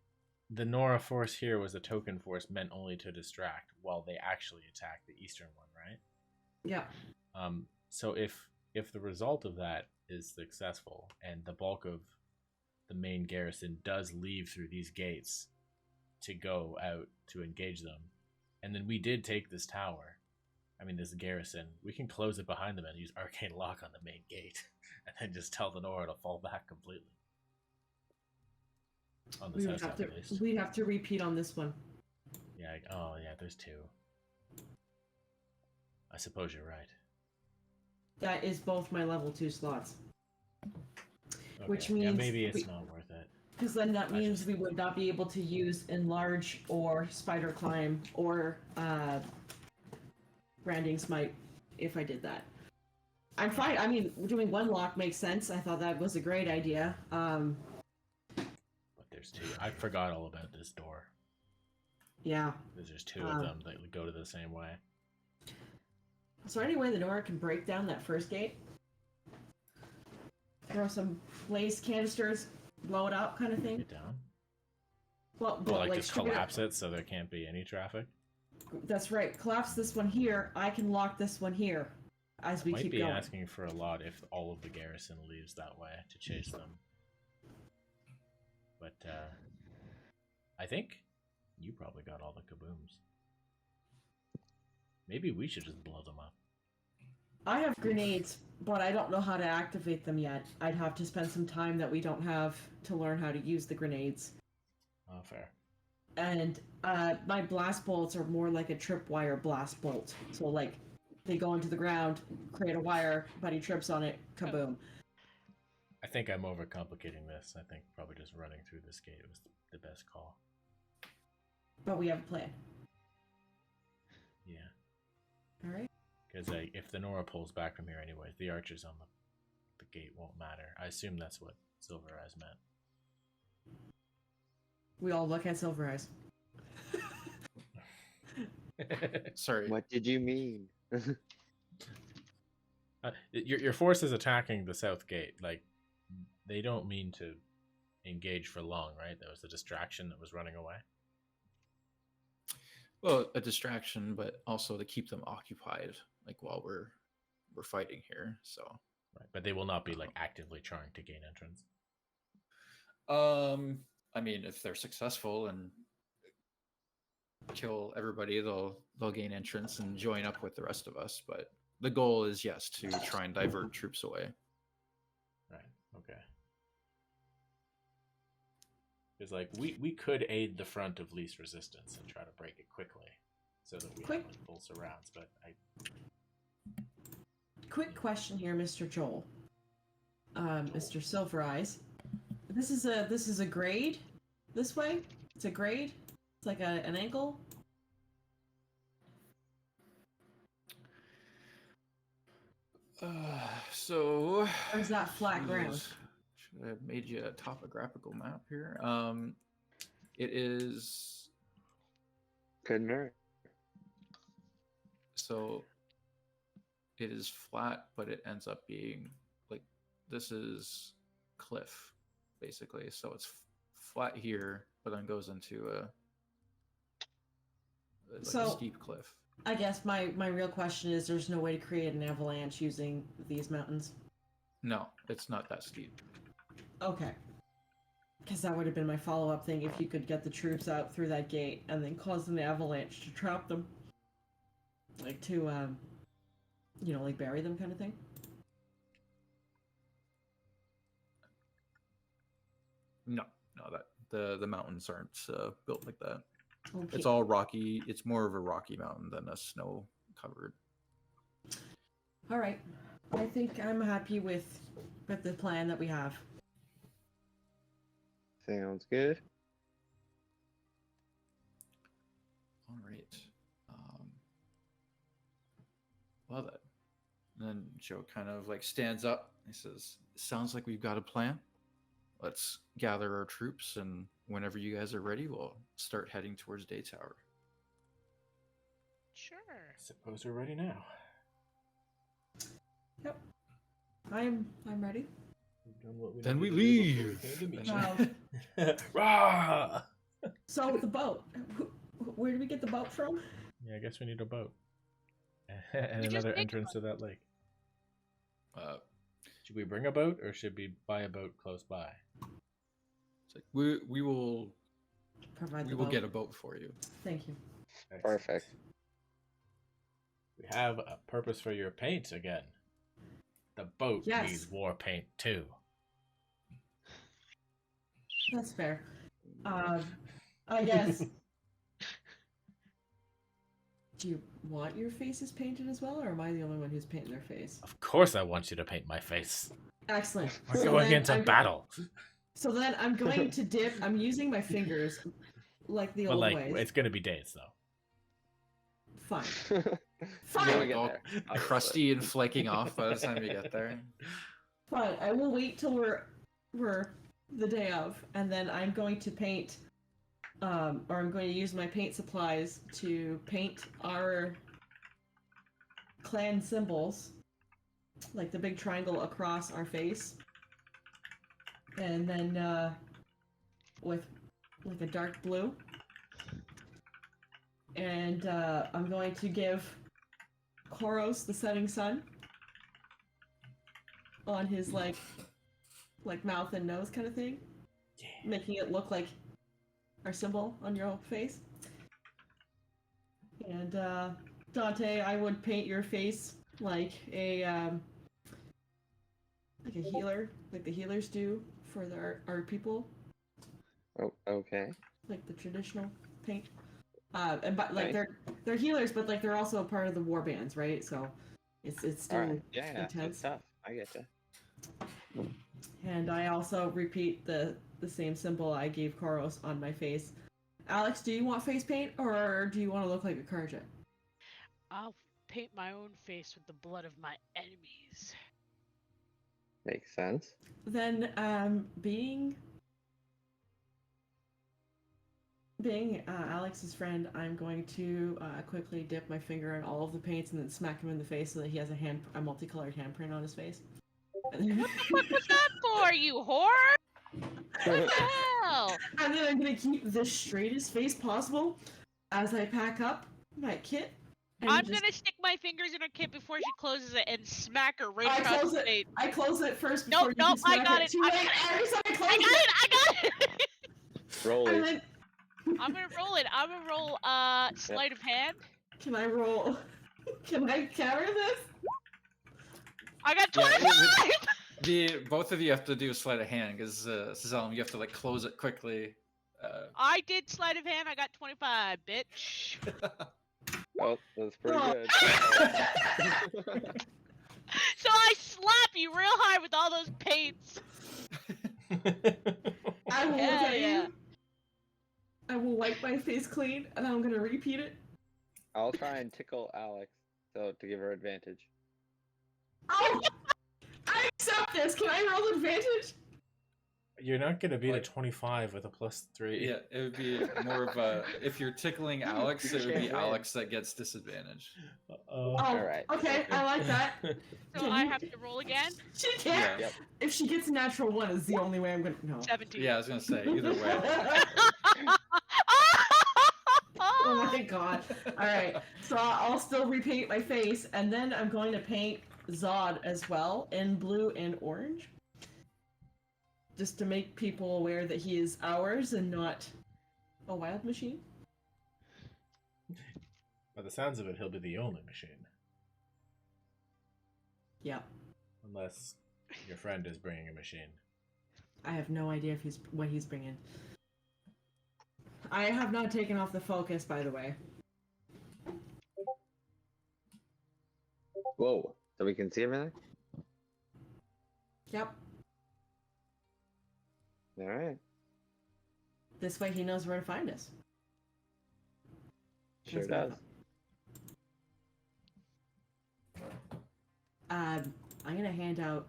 the Nora force here was a token force meant only to distract while they actually attack the eastern one, right? Yeah. So if the result of that is successful and the bulk of the main garrison does leave through these gates to go out to engage them, and then we did take this tower, I mean this garrison, we can close it behind them and use Arcane Lock on the main gate and then just tell the Nora to fall back completely. On the south side, at least. We'd have to repeat on this one. Yeah, oh yeah, there's 2. I suppose you're right. That is both my level 2 slots. Okay. Which yeah, means maybe it's not worth it. Because then that I means just- we would not be able to use Enlarge or Spider Climb or Branding Smite if I did that. I'm fine. I mean, doing one lock makes sense. I thought that was a great idea. But there's 2. I forgot all about this door. Yeah. Because there's 2 of them that go to the same way. So anyway, the Nora can break down that first gate. Throw some blaze canisters, blow it up, kind of thing. Get down. Well, Or like just strip it up. collapse it so there can't be any traffic. That's right. Collapse this one here. I can lock this one here as we Might keep be going. asking for a lot if all of the garrison leaves that way to chase them. But I think you probably got all the kabooms. Maybe we should just blow them up. I have grenades, but I don't know how to activate them yet. I'd have to spend some time that we don't have to learn how to use the grenades. Oh, fair. And my blast bolts are more like a tripwire blast bolt. So like they go into the ground, create a wire, buddy trips on it, kaboom. I think I'm overcomplicating this. I think probably just running through this gate was the best call. But we have a plan. Yeah. All right. Because if the Nora pulls back from here anyways, the archers on the gate won't matter. I assume that's what Silver Eyes meant. We all look at Silver Eyes. Sorry. What did you mean? Your force is attacking the south gate. Like, they don't mean to engage for long, right? That was the distraction that was running away. Well, a distraction, but also to keep them occupied, like while we're fighting here. So, Right, but they will not be like actively trying to gain entrance. I mean, if they're successful and kill everybody, they'll gain entrance and join up with the rest of us. But the goal is, yes, to try and divert troops away. Right. Okay. Because like we could aid the front of least resistance and try to break it quickly, so that we have like full surrounds. But Quick question here, Mr. Joel. Mr. Silver Eyes. This is a grade this way? It's a grade? It's like an angle? So Or is that flat ground? Should I have made you a topographical map here? It is Good nerd. so it is flat, but it ends up being like this is cliff, basically. So it's flat here, but then goes into a steep cliff. I guess my real question is, there's no way to create an avalanche using these mountains? No, it's not that steep. Okay. Because that would have been my follow-up thing, if you could get the troops out through that gate and then cause an avalanche to trap them. Like to, like bury them kind of thing. No, that the mountains aren't built like that. Okay. It's all rocky. It's more of a rocky mountain than a snow covered. All right. I think I'm happy with the plan that we have. Sounds good. All right. Love it. And then Joe kind of like stands up. He says, "Sounds like we've got a plan. Let's gather our troops, and whenever you guys are ready, we'll start heading towards Day Tower." Sure. suppose we're ready now. Yep. I'm ready. We've done what we Then we needed to do leave. before we came to meet you. Wow. Rah! So the boat. Where did we get the boat from? Yeah, I guess we need a boat. And We just another make a entrance to that lake. Should we bring a boat or should we buy a boat close by? It's like we will Provide we the will boat. get a boat for you. Thank you. Excellent. Perfect. We have a purpose for your paint again. The boat Yes. needs war paint too. That's fair. I guess. Do you want your faces painted as well, or am I the only one who's painting their face? Of course I want you to paint my face. Excellent. We're So going then into I'm- battle. So then I'm going to dip. I'm using my fingers, like the But old like, ways. it's gonna be days though. Fine. We'll Fine. get All there. I'll get crusty and flaking off by the time you get there. Fine. I will wait till we're the day of, and then I'm going to paint, or I'm going to use my paint supplies to paint our clan symbols, like the big triangle across our face, and then with like a dark blue. And I'm going to give Koros the setting sun on his like mouth and nose kind of thing, making it look like our symbol on your face. And Dante, I would paint your face like a healer, like the healers do for our people, Oh, okay. like the traditional paint. And but like Nice. they're healers, but like they're also a part of the war bands, right? So it's All still right. Yeah, it's intense. tough. I get you. And I also repeat the same symbol I gave Koros on my face. Alex, do you want face paint or do you want to look like a Karja? I'll paint my own face with the blood of my enemies. Makes sense. Then being Alex's friend, I'm going to quickly dip my finger in all of the paints and then smack him in the face so that he has a multicolored handprint on his face. What the fuck was that for, you whore? What the hell? And then I'm gonna keep the straightest face possible as I pack up my kit. And I'm gonna stick my fingers in her kit before she closes it and smack her right I across close the it. face. I close it first before Nope, you can I smack got it. it. Too late. Every time I close I got it. Roll And it. then, I'm gonna roll it. I'm gonna roll sleight of hand. can I roll? Can I counter this? I got Yeah, 25. both of you have to do a sleight of hand because Sazam, you have to like close it quickly. I did sleight of hand. I got 25, bitch. Oh, that's pretty Oh. good. So I slap you real hard with all those paints. I will look Hell at yeah. you. I will wipe my face clean, and I'm gonna repeat it. I'll try and tickle Alex so to give her advantage. Oh! I accept this. Can I roll advantage? You're not gonna beat a Like- 25 with a +3. Yeah, it would be more of a if you're tickling Alex, it would be Can't win. Alex that gets disadvantage. Oh, Alright. okay. I like that. So I have to roll again. She can't. Yeah. Yep. If she gets a natural one, is the only way I'm gonna. No. 17. Yeah, I was gonna say either way. Oh my god. Alright, so I'll still repaint my face, and then I'm going to paint Zod as well in blue and orange. Just to make people aware that he is ours and not a wild machine. By the sounds of it, he'll be the only machine. Yeah. Unless your friend is bringing a machine. I have no idea if what he's bringing. I have not taken off the focus, by the way. Whoa. So we can see everything? Yep. Alright. This way he knows where to find us. Sure That's does. what- I'm gonna hand out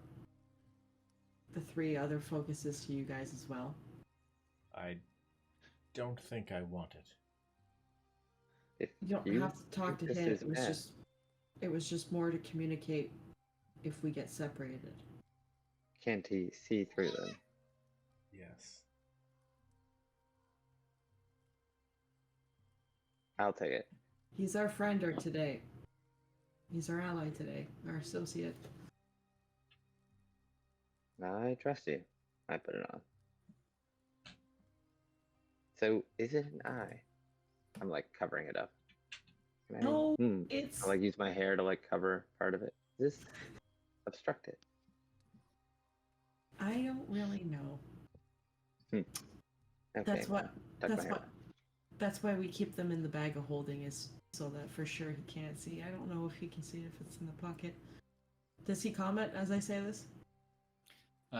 the 3 other focuses to you guys as well. I don't think I want it. If You don't you have to talk to think this him. is bad. It was just more to communicate if we get separated. Can't he see through them? Yes. I'll take it. He's our friend today. He's our ally today, our associate. I trust you. I put it on. So, is it an eye? I'm like covering it up. Can I, No, it's I like use my hair to like cover part of it. Is this obstructed? I don't really know. Okay. That's what tuck that's my hair. what that's why we keep them in the bag of holding, is so that for sure he can't see. I don't know if he can see if it's in the pocket. Does he comment as I say this?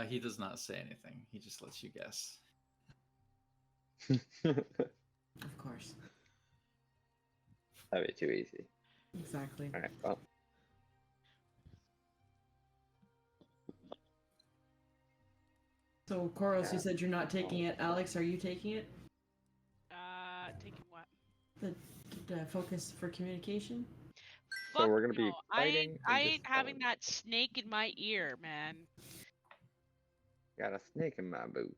He does not say anything. He just lets you guess. Of course. That'd be too easy. Exactly. Alright, well. So Koros, you Yeah. said you're not taking it. Alex, are you taking it? Taking what? The focus for communication? So Fuck we're gonna be no. I fighting ain't, or I just ain't having telling? that snake in my ear, man. Got a snake in my boots.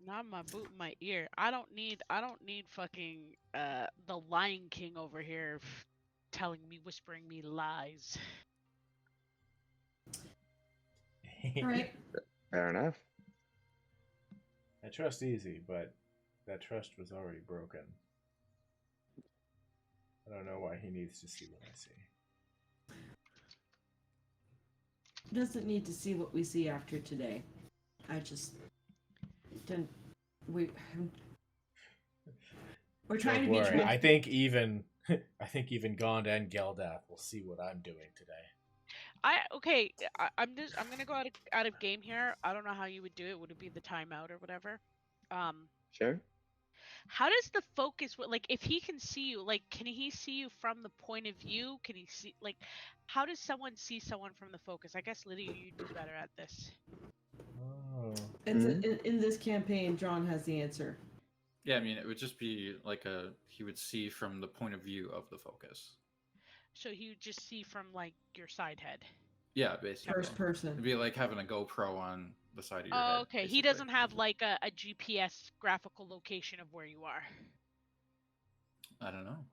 Not my boot in my ear. I don't need fucking the Lion King over here telling me, whispering me lies. Alright. Fair enough. I trust easy, but that trust was already broken. I don't know why he needs to see what I see. doesn't need to see what we see after today. I just didn't. We we're trying Don't to be worry. I transparent. think even Gond and Geldath will see what I'm doing today. I'm gonna go out of game here. I don't know how you would do it. Would it be the timeout or whatever? Sure. How does the focus like if he can see you, like can he see you from the point of view? Can he see like how does someone see someone from the focus? I guess Lydia, you'd be better at this. Oh. It's in this campaign, John has the answer. Yeah, I mean, it would just be like he would see from the point of view of the focus. So he would just see from like your side head. Yeah, basically. First person. It'd be like having a GoPro on the side of your Oh, head. okay. He basically. doesn't have like a GPS graphical location of where you are. I don't know.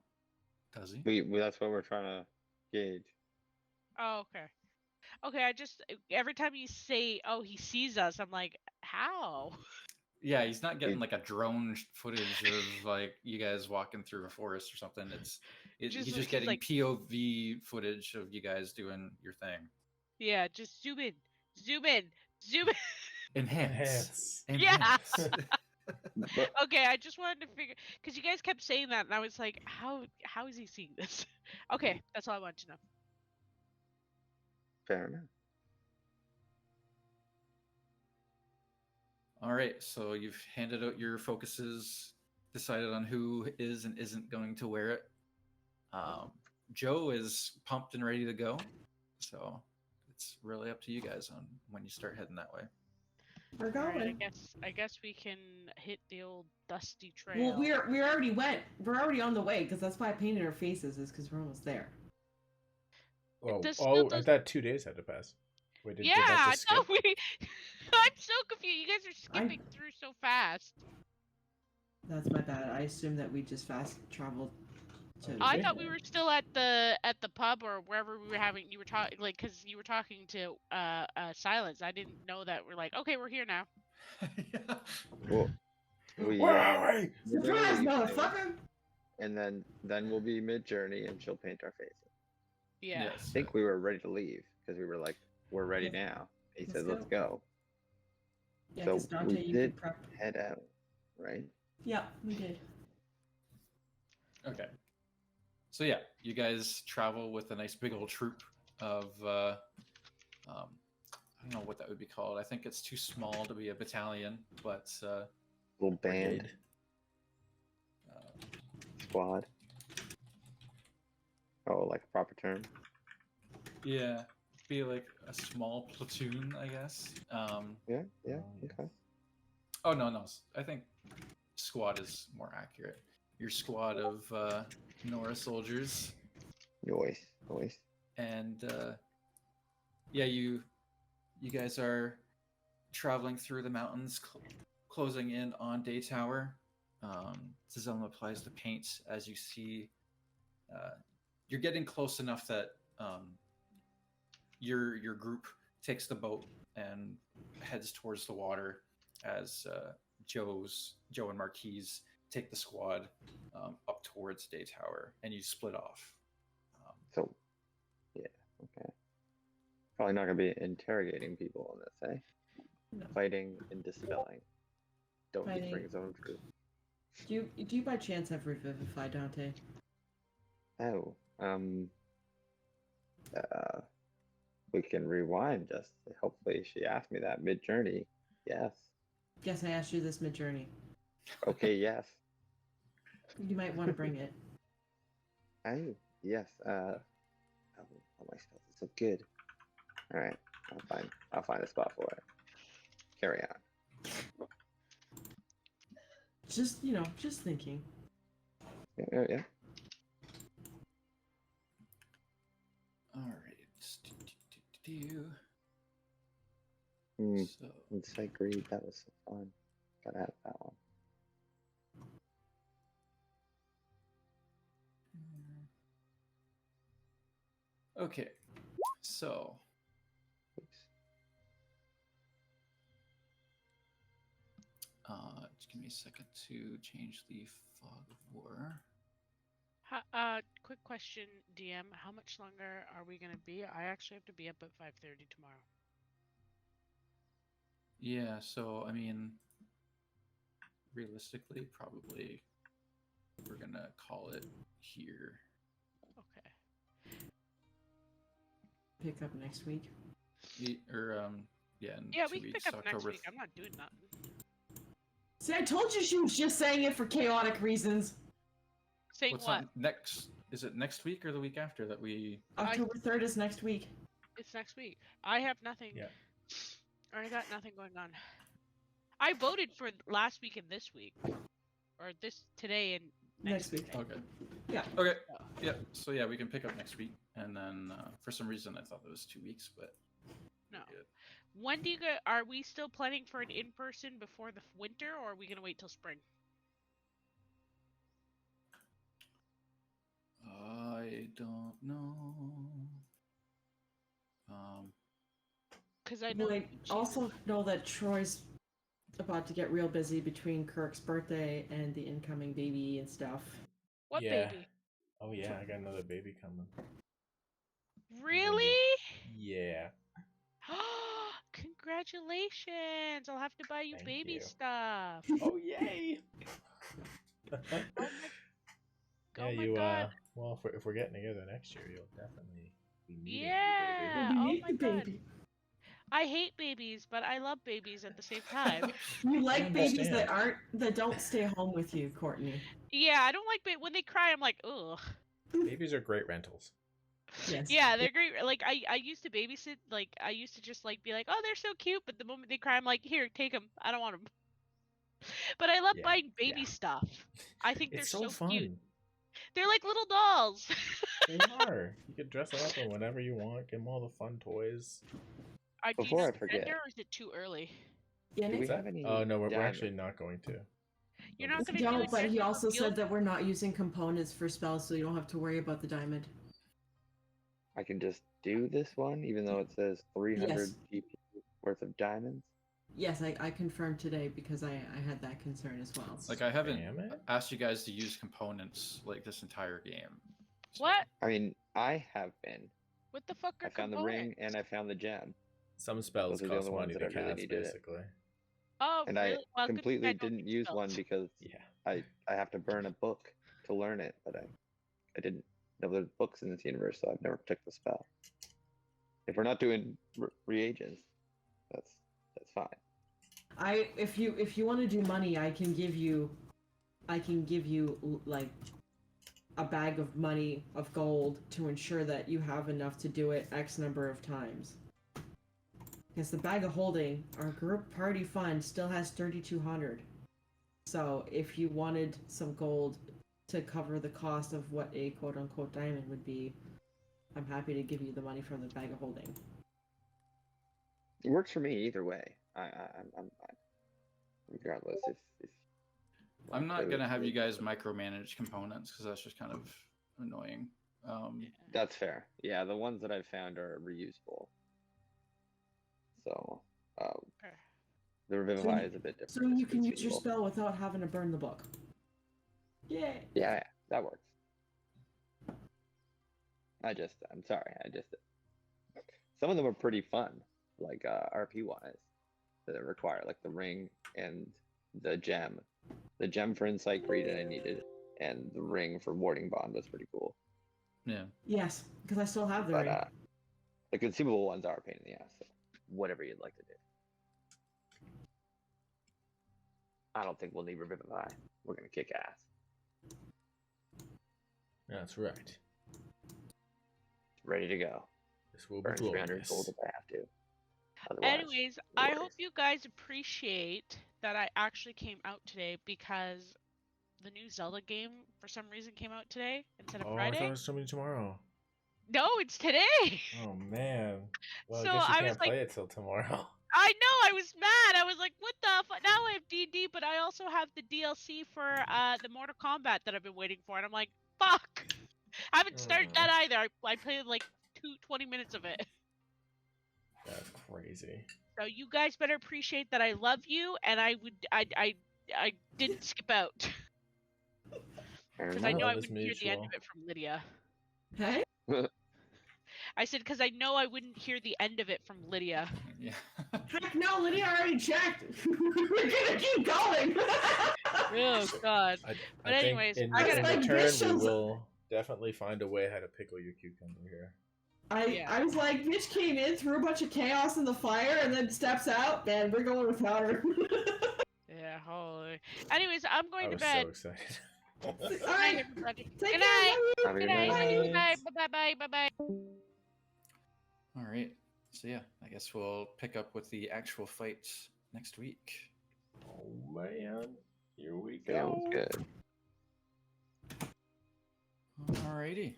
Does he? We that's what we're trying to gauge. Oh, okay. Okay, I just every time you say, "Oh, he sees us," I'm like, "How?" Yeah, he's not getting like a drone footage of like you guys walking through a forest or something. He's just getting like, POV footage of you guys doing your thing. yeah, just zoom in, zoom in, zoom in. Enhance. Yeah. Enhance. But Okay, I just wanted to figure because you guys kept saying that, and I was like, how is he seeing this? Okay, that's all I wanted to know. fair enough. All right, so you've handed out your focuses, decided on who is and isn't going to wear it. Joe is pumped and ready to go, so it's really up to you guys on when you start heading that way. We're All right, going. I guess we can hit the old dusty trail. Well, we already went. We're already on the way because that's why I painted our faces, is because we're almost there. I thought 2 days had to pass. Wait, did Yeah, that I just thought skip? I'm so confused. You guys are skipping through so fast. That's my bad. I assumed that we just fast traveled to. I Okay. thought we were still at the pub or wherever we were having. You were talking like because you were talking to Silence. I didn't know that we're like okay, we're here now. Well, we Where are we? we're gonna Surprise, leave soon, motherfucker! and then we'll be mid journey, and she'll paint our faces. Yeah. Yes. I think we were ready to leave because we were like, "We're ready now." He Let's said, go. "Let's go." Yeah, So because Dante, we you did can prep. head out, right? Yeah, we did. Okay. So yeah, you guys travel with a nice big old troop of I don't know what that would be called. I think it's too small to be a battalion, but Little band Brigade. squad. Oh, like a proper term. yeah, be like a small platoon, I guess. Yeah. Oh, yeah. Okay. Oh no, I think squad is more accurate. Your squad of Nora soldiers, Noise. and yeah, you guys are traveling through the mountains, closing in on Day Tower. Zizellum applies the paint as you see. You're getting close enough that your group takes the boat and heads towards the water as Joe and Marquise take the squad up towards Day Tower, and you split off. So, yeah. Okay. Probably not gonna be interrogating people on this, eh? No. Fighting and dispelling. Don't Fighting. just bring zone truth. Do you by chance have Revivify, Dante? Oh, we can rewind. Just hopefully she asked me that mid journey. Yes. Yes, I asked you this mid journey. Okay. Yes. You might want to bring it. Oh, yes. Oh, my spells are so good. All right. I'll find a spot for it. Carry on. Just just thinking. Yeah. All right. So Insight greed. That was so fun. Gotta have that one. okay, so Oops. just give me a second to change the fog of war. Quick question, DM. How much longer are we gonna be? I actually have to be up at 5:30 tomorrow. Yeah, so I mean, realistically, probably we're gonna call it here. Okay. Pick up next week. Or yeah, in Yeah, 2 we can weeks, pick up next October. week. I'm not doing nothing. See, I told you she was just saying it for chaotic reasons. Saying What's what? not next? Is it next week or the week after that we? October 3rd is next week. It's next week. I have nothing. Yeah. I got nothing going on. I voted for last week and this week, or today and Next week. Okay. Yeah. Okay. Yeah. So yeah, we can pick up next week, and then for some reason I thought it was 2 weeks, but No. good. When do you go? Are we still planning for an in-person before the winter, or are we gonna wait till spring? I don't know. Because I know. Well, I also know that Troy's about to get real busy between Kirk's birthday and the incoming baby and stuff. What Yeah. baby? Oh yeah, I got another baby coming. Really? Yeah. Congratulations! I'll have to buy you Thank baby you. stuff. Oh yay! Oh my. Yeah, Oh my you god. well, if we're getting together next year, you'll definitely be meeting Yeah. We Oh need my the god. baby. I hate babies, but I love babies at the same time. You like babies understand. that don't stay home with you, Courtney. Yeah, I don't like when they cry. I'm like, ugh. Babies are great rentals. Yes. Yeah, they're great. Like I used to babysit. Like I used to just like be like, oh, they're so cute. But the moment they cry, I'm like, here, take them. I don't want them. But I love Yeah, buying baby yeah. stuff. I think they're It's so so cute. fun. They're like little dolls. They are. You can dress them up in whatever you want. Give them all the fun toys. Do you Before know I the forget, gender, or is it too early? Yeah, do we What's that? have any? Oh no, we're diamonds? actually not going to. You're not Nobody's gonna do don't, it. but he gender also reveal? said that we're not using components for spells, so you don't have to worry about the diamond. I can just do this one, even though it says 300 GP worth of diamonds. Yes, I confirmed today because I had that concern as well. Like I haven't Damn it. asked you guys to use components like this entire game. So- What? I mean, I have been. What the fuck are I found the components? ring and I found the gem. Some spells Those are the cost only ones money that to I really cast, needed it. basically. Oh, And really? I Well, good thing completely I don't didn't do use spells. one because Yeah. I have to burn a book to learn it, but I didn't know there's books in this universe, so I've never took the spell. If we're not doing reagents, that's fine. If you want to do money, I can give you like a bag of money of gold to ensure that you have enough to do it X number of times. Because the bag of holding, our group party fund still has 3,200. So if you wanted some gold to cover the cost of what a quote unquote diamond would be, I'm happy to give you the money from the bag of holding. It works for me either way. I'm fine. Regardless, if I'm not it gonna was- have you guys micromanage components because that's just kind of annoying. That's fair. Yeah, the ones that I've found are reusable. So, Okay. the Revivify is a bit different. So it's you can use your consumable. spell without having to burn the book. Yay! Yeah, that works. I'm sorry. Some of them are pretty fun, like RP wise, that require like the ring and the gem. The gem for Insight Greed I needed, and the ring for Warding Bond was pretty cool. Yeah. Yes, because I still have the But ring. the consumable ones are a pain in the ass. So whatever you'd like to do. I don't think we'll need Revivify. We're gonna kick ass. That's right. Ready to go. This will be Burn 300 glorious. gold if I have to. Otherwise, Anyways, no I worries. hope you guys appreciate that I actually came out today because the new Zelda game for some reason came out today instead of Oh, I Friday. thought it was something tomorrow. No, it's today. Oh man. Well, So I guess you I was can't like- play it till tomorrow. I know, I was mad. I was like, what the fuck? Now I have DD, but I also have the DLC for the Mortal Kombat that I've been waiting for. And I'm like, fuck. I haven't started that either. I played like 20 minutes of it. That's crazy. So you guys better appreciate that I love you, and I didn't skip out. Fair Because I know enough. I Love is wouldn't hear the end of mutual. it from Lydia. Hey? I said because I know I wouldn't hear the end of it from Lydia. Yeah. Heck no, Lydia already checked. We're gonna keep going. Oh God. I But think anyways, in, I That's in gotta. like return, we vicious. will definitely find a way how to pickle your cucumber here. I was like, Mitch came in, threw a bunch of chaos in the fire, and then steps out, and we're going without her. Yeah, holy. Anyways, I'm I going to was bed. so excited. All Good night, right, everybody. take Good care. night. Love you. Have a Good good night. night. Bye. Bye. Bye. Bye. Bye. All right. So yeah, I guess we'll pick up with the actual fight next week. Oh man, here we go. Sounds good. Alrighty.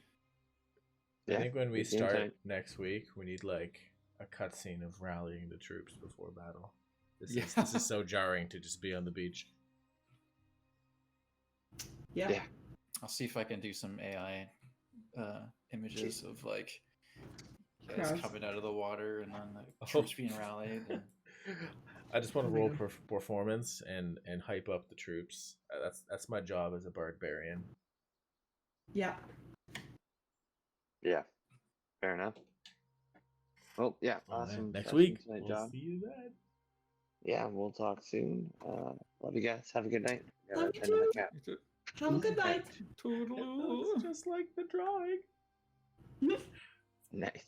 I think when we good game start tonight. next week, we need like a cutscene of rallying the troops before battle. This Yeah. is so jarring to just be on the beach. Yeah. Yeah. I'll see if I can do some AI images of like you guys Gross. coming out of the water and then the troops being rallied. And... I just want to Oh my roll God. performance and hype up the troops. That's my job as a barbarian. Yeah. Yeah. Fair enough. Well, yeah. Well, man, Awesome. next session week, tonight, we'll John. see you then. Yeah, we'll talk soon. Love you guys. Have a good night. Love you Tend to my too. cat. Have a good night. It looks just like the drawing. Nice.